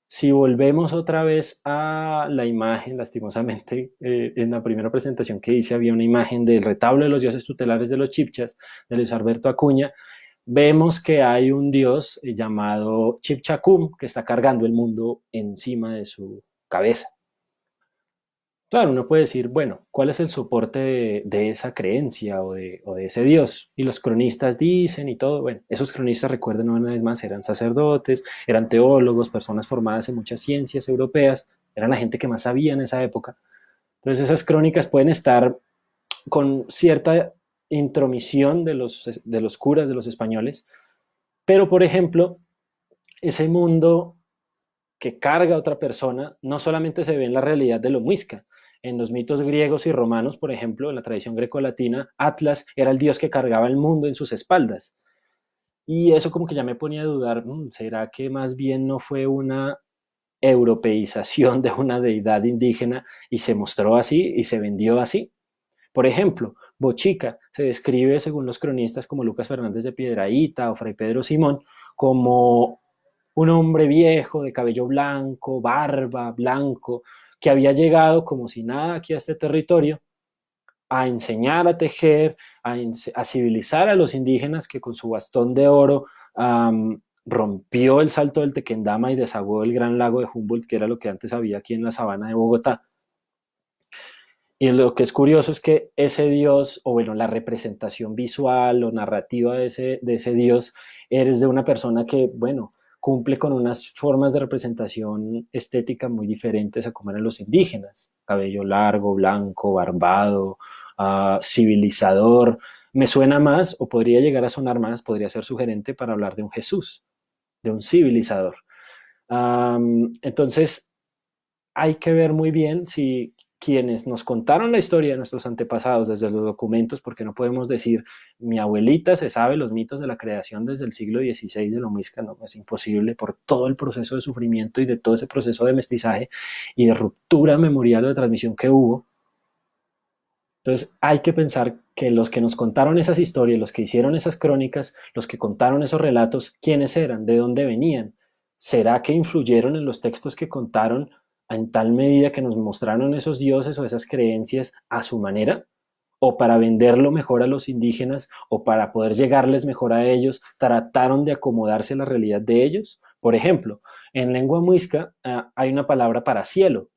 Si volvemos otra vez a la imagen, lastimosamente, en la primera presentación que hice había una imagen del retablo de los dioses tutelares de los Chibchas, de Luis Alberto Acuña. Vemos que hay un dios llamado Chibchacum que está cargando el mundo encima de su cabeza. Claro, uno puede decir, bueno, ¿cuál es el soporte de esa creencia o de ese Dios? Y los cronistas dicen y todo, bueno, esos cronistas, recuerden una vez más, eran sacerdotes, eran teólogos, personas formadas en muchas ciencias europeas, eran la gente que más sabía en esa época. Entonces esas crónicas pueden estar con cierta intromisión de los curas, de los españoles, pero por ejemplo, ese mundo que carga a otra persona no solamente se ve en la realidad de lo muisca. En los mitos griegos y romanos, por ejemplo, en la tradición grecolatina, Atlas era el dios que cargaba el mundo en sus espaldas. Y eso como que ya me ponía a dudar, ¿será que más bien no fue una europeización de una deidad indígena y se mostró así y se vendió así? Por ejemplo, Bochica se describe, según los cronistas como Lucas Fernández de Piedrahíta o Fray Pedro Simón, como un hombre viejo de cabello blanco, barba, blanco, que había llegado como si nada aquí a este territorio a enseñar a tejer, a civilizar a los indígenas que con su bastón de oro rompió el salto del Tequendama y desagüó el gran lago de Humboldt, que era lo que antes había aquí en la sabana de Bogotá. Y lo que es curioso es que ese dios, o bueno, la representación visual o narrativa de ese dios, eres de una persona que, bueno, cumple con unas formas de representación estética muy diferentes a como eran los indígenas. Cabello largo, blanco, barbado, civilizador. Me suena más, o podría llegar a sonar más, podría ser sugerente para hablar de un Jesús, de un civilizador. Entonces, hay que ver muy bien si quienes nos contaron la historia de nuestros antepasados desde los documentos, porque no podemos decir, mi abuelita se sabe los mitos de la creación desde el siglo XVI de lo Muisca, no, es imposible por todo el proceso de sufrimiento y de todo ese proceso de mestizaje y de ruptura memorial o de transmisión que hubo. Entonces hay que pensar que los que nos contaron esas historias, los que hicieron esas crónicas, los que contaron esos relatos, ¿quiénes eran? ¿De dónde venían? ¿Será que influyeron en los textos que contaron en tal medida que nos mostraron esos dioses o esas creencias a su manera? ¿O para venderlo mejor a los indígenas o para poder llegarles mejor a ellos, trataron de acomodarse a la realidad de ellos? Por ejemplo, en lengua muisca hay una palabra para cielo.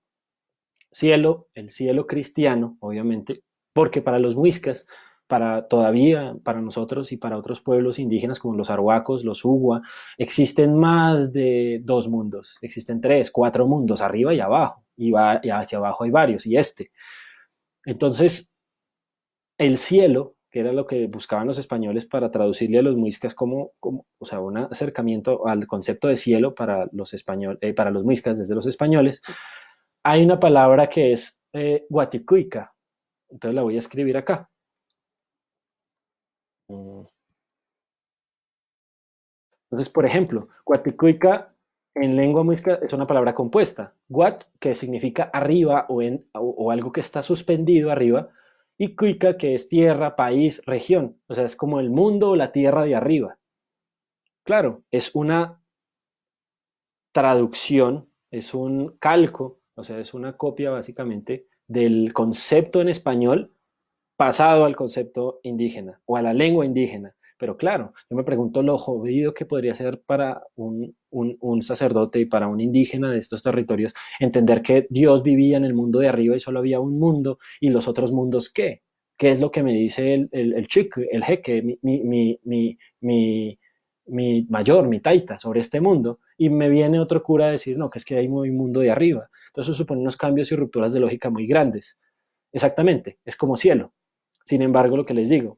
Cielo, el cielo cristiano, obviamente, porque para los muiscas, para todavía, para nosotros y para otros pueblos indígenas como los arhuacos, los ugua, existen más de dos mundos, existen tres, cuatro mundos, arriba y abajo, y hacia abajo hay varios, y este. Entonces, el cielo, que era lo que buscaban los españoles para traducirle a los muiscas como o sea, un acercamiento al concepto de cielo para los, para los muiscas desde los españoles, hay una palabra que es guaticuica. Entonces la voy a escribir acá. Entonces, por ejemplo, guaticuica en lengua muisca es una palabra compuesta. Guat, que significa arriba o algo que está suspendido arriba, y cuica, que es tierra, país, región. O sea, es como el mundo o la tierra de arriba. Claro, es una traducción, es un calco, o sea, es una copia básicamente del concepto en español pasado al concepto indígena o a la lengua indígena. Pero claro, yo me pregunto lo jodido que podría ser para un sacerdote y para un indígena de estos territorios entender que Dios vivía en el mundo de arriba y solo había un mundo y los otros mundos qué. ¿Qué es lo que me dice el chico, el jeque, mi mayor, mi taita sobre este mundo? Y me viene otro cura a decir, no, que es que hay un mundo de arriba. Entonces eso supone unos cambios y rupturas de lógica muy grandes. Exactamente, es como cielo. Sin embargo, lo que les digo,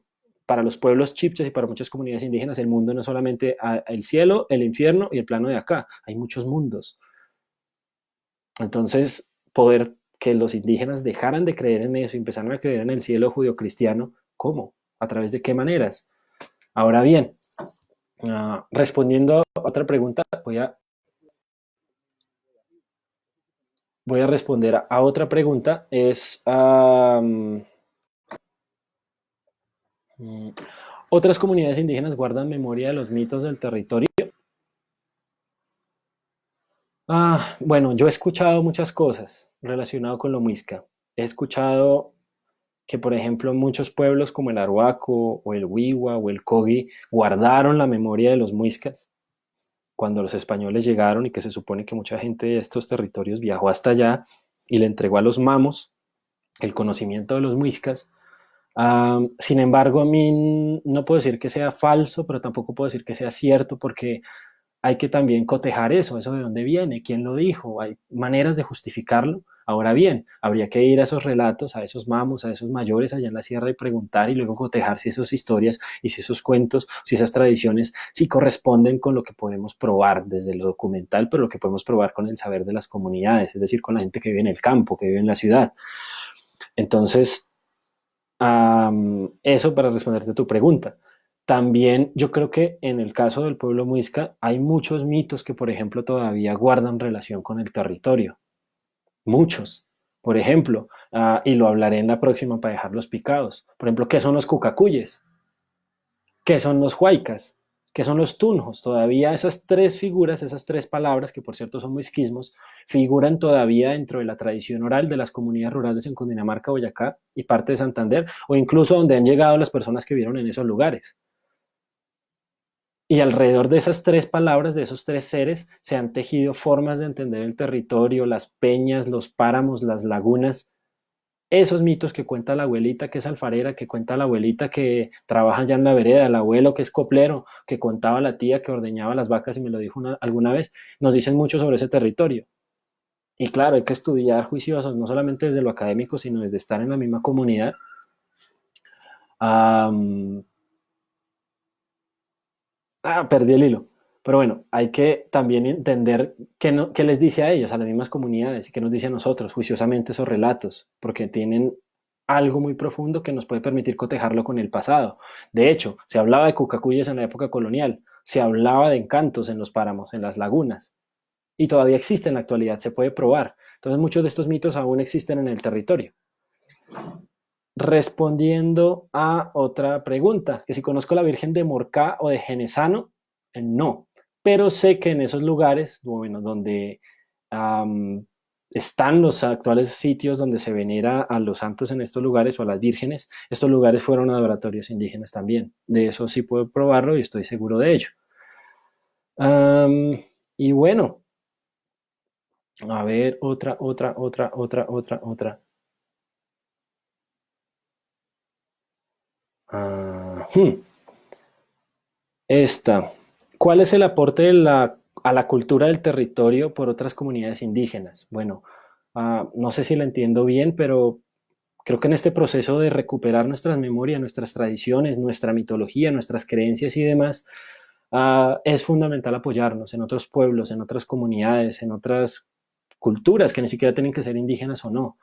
para los pueblos chipches y para muchas comunidades indígenas, el mundo no es solamente el cielo, el infierno y el plano de acá, hay muchos mundos. Entonces, poder que los indígenas dejaran de creer en eso y empezaran a creer en el cielo judio-cristiano, ¿cómo? ¿A través de qué maneras? Ahora bien, respondiendo a otra pregunta, voy a responder a otra pregunta, es... ¿otras comunidades indígenas guardan memoria de los mitos del territorio? Bueno, yo he escuchado muchas cosas relacionadas con lo muisca. He escuchado que, por ejemplo, muchos pueblos como el Arhuaco o el Wiwa o el Kogi guardaron la memoria de los muiscas cuando los españoles llegaron y que se supone que mucha gente de estos territorios viajó hasta allá y le entregó a los mamos el conocimiento de los muiscas. Sin embargo, a mí no puedo decir que sea falso, pero tampoco puedo decir que sea cierto porque hay que también cotejar eso de dónde viene, quién lo dijo, hay maneras de justificarlo. Ahora bien, habría que ir a esos relatos, a esos mamos, a esos mayores allá en la sierra y preguntar y luego cotejar si esas historias y si esos cuentos, si esas tradiciones, si corresponden con lo que podemos probar desde lo documental, pero lo que podemos probar con el saber de las comunidades, es decir, con la gente que vive en el campo, que vive en la ciudad. Entonces, eso para responderte a tu pregunta. También yo creo que en el caso del pueblo muisca hay muchos mitos que, por ejemplo, todavía guardan relación con el territorio. Muchos. Por ejemplo, y lo hablaré en la próxima para dejarlos picados. Por ejemplo, ¿qué son los cucacuyes? ¿Qué son los huaycas? ¿Qué son los tunjos? Todavía esas tres figuras, esas tres palabras, que por cierto son muisquismos, figuran todavía dentro de la tradición oral de las comunidades rurales en Cundinamarca, Boyacá y parte de Santander, o incluso donde han llegado las personas que vieron en esos lugares. Y alrededor de esas tres palabras, de esos tres seres, se han tejido formas de entender el territorio, las peñas, los páramos, las lagunas, esos mitos que cuenta la abuelita que es alfarera, que cuenta la abuelita que trabaja ya en la vereda, el abuelo que es coplero, que contaba la tía que ordeñaba las vacas y me lo dijo alguna vez, nos dicen mucho sobre ese territorio. Y claro, hay que estudiar juiciosos, no solamente desde lo académico, sino desde estar en la misma comunidad. Perdí el hilo. Pero bueno, hay que también entender qué, qué les dice a ellos, a las mismas comunidades, y qué nos dice a nosotros, juiciosamente esos relatos, porque tienen algo muy profundo que nos puede permitir cotejarlo con el pasado. De hecho, se hablaba de cucacuyes en la época colonial, se hablaba de encantos en los páramos, en las lagunas, y todavía existe en la actualidad, se puede probar. Entonces muchos de estos mitos aún existen en el territorio. Respondiendo a otra pregunta, que si conozco a la Virgen de Morcá o de Genesano, no, pero sé que en esos lugares, bueno, donde están los actuales sitios donde se venera a los santos en estos lugares o a las vírgenes, estos lugares fueron adoratorios indígenas también. De eso sí puedo probarlo y estoy seguro de ello. Y bueno, a ver, otra. Esta. ¿Cuál es el aporte a la cultura del territorio por otras comunidades indígenas? Bueno, no sé si la entiendo bien, pero creo que en este proceso de recuperar nuestras memorias, nuestras tradiciones, nuestra mitología, nuestras creencias y demás, es fundamental apoyarnos en otros pueblos, en otras comunidades, en otras culturas que ni siquiera tienen que ser indígenas o no.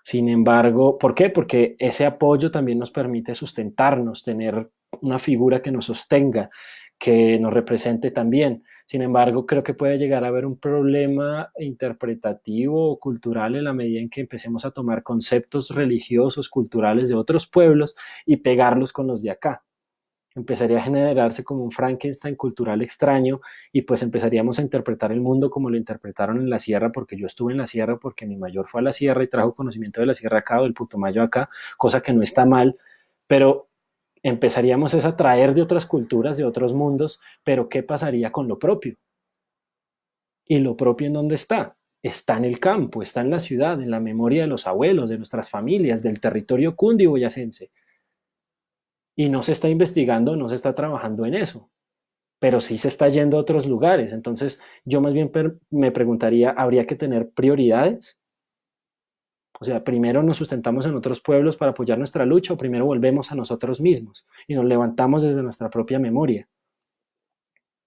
Sin embargo, ¿por qué? Porque ese apoyo también nos permite sustentarnos, tener una figura que nos sostenga, que nos represente también. Sin embargo, creo que puede llegar a haber un problema interpretativo o cultural en la medida en que empecemos a tomar conceptos religiosos, culturales de otros pueblos y pegarlos con los de acá. Empezaría a generarse como un Frankenstein cultural extraño y pues empezaríamos a interpretar el mundo como lo interpretaron en la sierra, porque yo estuve en la sierra, porque mi mayor fue a la sierra y trajo conocimiento de la sierra acá o del Putumayo acá, cosa que no está mal, pero empezaríamos a traer de otras culturas, de otros mundos, pero ¿qué pasaría con lo propio? ¿Y lo propio en dónde está? Está en el campo, está en la ciudad, en la memoria de los abuelos, de nuestras familias, del territorio cundiboyacense. Y no se está investigando, no se está trabajando en eso, pero sí se está yendo a otros lugares. Entonces, yo más bien me preguntaría, ¿habría que tener prioridades? O sea, primero nos sustentamos en otros pueblos para apoyar nuestra lucha o primero volvemos a nosotros mismos y nos levantamos desde nuestra propia memoria.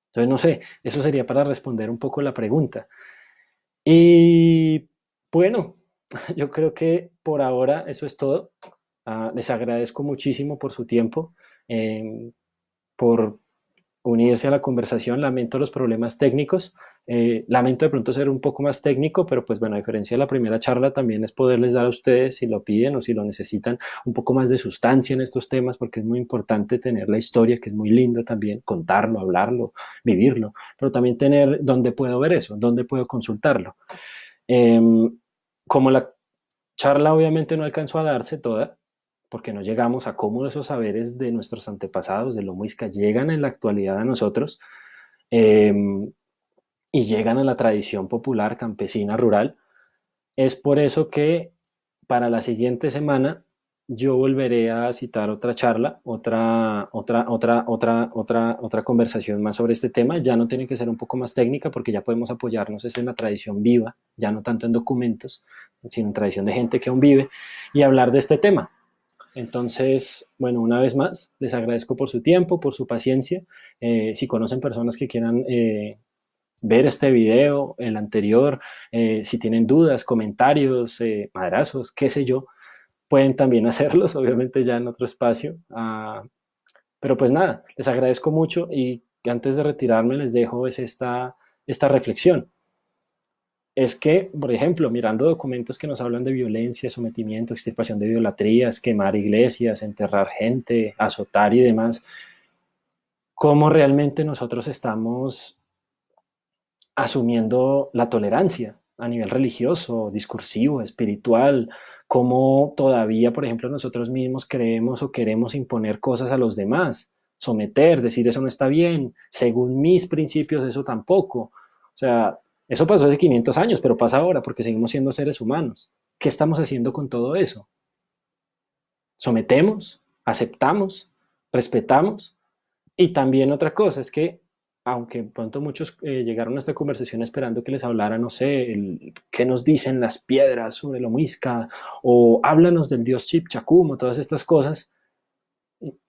Entonces, no sé, eso sería para responder un poco la pregunta. Y bueno, yo creo que por ahora eso es todo. Les agradezco muchísimo por su tiempo, eh, por unirse a la conversación. Lamento los problemas técnicos. Lamento de pronto ser un poco más técnico, pero pues bueno, a diferencia de la primera charla, también es poderles dar a ustedes, si lo piden o si lo necesitan, un poco más de sustancia en estos temas, porque es muy importante tener la historia, que es muy linda también, contarlo, hablarlo, vivirlo, pero también tener dónde puedo ver eso, dónde puedo consultarlo. Eh, Como la charla obviamente no alcanzó a darse toda, porque no llegamos a cómo esos saberes de nuestros antepasados, de lo muisca, llegan en la actualidad a nosotros eh, y llegan a la tradición popular campesina rural. Es por eso que para la siguiente semana yo volveré a citar otra charla, otra conversación más sobre este tema. Ya no tiene que ser un poco más técnica porque ya podemos apoyarnos es en la tradición viva, ya no tanto en documentos, sino en tradición de gente que aún vive y hablar de este tema. Entonces, bueno, una vez más, les agradezco por su tiempo, por su paciencia. Si conocen personas que quieran ver este video, el anterior, si tienen dudas, comentarios, madrazos, qué sé yo, pueden también hacerlos, obviamente ya en otro espacio. Pero pues nada, les agradezco mucho y antes de retirarme les dejo es esta reflexión. Es que, por ejemplo, mirando documentos que nos hablan de violencia, sometimiento, extirpación de idolatrías, quemar iglesias, enterrar gente, azotar y demás, cómo realmente nosotros estamos asumiendo la tolerancia a nivel religioso, discursivo, espiritual, cómo todavía, por ejemplo, nosotros mismos creemos o queremos imponer cosas a los demás, someter, decir eso no está bien, según mis principios eso tampoco. O sea, eso pasó hace 500 años, pero pasa ahora porque seguimos siendo seres humanos. ¿Qué estamos haciendo con todo eso? ¿Sometemos? ¿Aceptamos? ¿Respetamos? Y también otra cosa es que, aunque pronto muchos llegaron a esta conversación esperando que les hablara, no sé, qué nos dicen las piedras sobre lo muisca, o háblanos del dios Chipchacum, o todas estas cosas,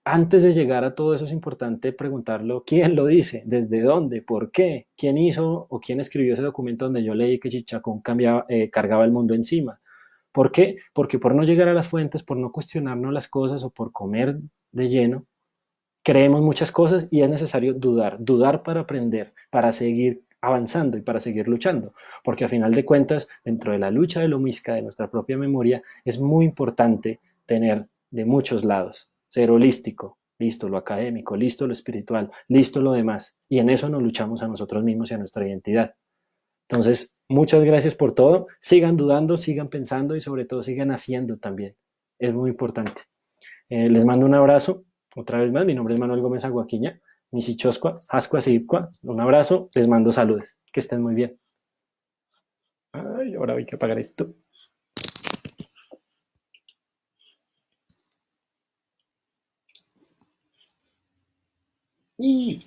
antes de llegar a todo eso es importante preguntarlo, ¿quién lo dice? ¿Desde dónde? ¿Por qué? ¿Quién hizo o quién escribió ese documento donde yo leí que Chipchacum cargaba el mundo encima? ¿Por qué? Porque por no llegar a las fuentes, por no cuestionarnos las cosas o por comer de lleno, creemos muchas cosas y es necesario dudar, dudar para aprender, para seguir avanzando y para seguir luchando, porque a final de cuentas, dentro de la lucha de lo misca, de nuestra propia memoria, es muy importante tener de muchos lados, ser holístico, listo lo académico, listo lo espiritual, listo lo demás, y en eso nos luchamos a nosotros mismos y a nuestra identidad. Entonces, muchas gracias por todo, sigan dudando, sigan pensando y sobre todo sigan haciendo también, es muy importante. Les mando un abrazo, otra vez más, mi nombre es Manuel Gómez Aguaquiña, Misichoscua, Ascua, Sibcua, un abrazo, les mando saludos, que estén muy bien. Ay, ahora hay que apagar esto. Y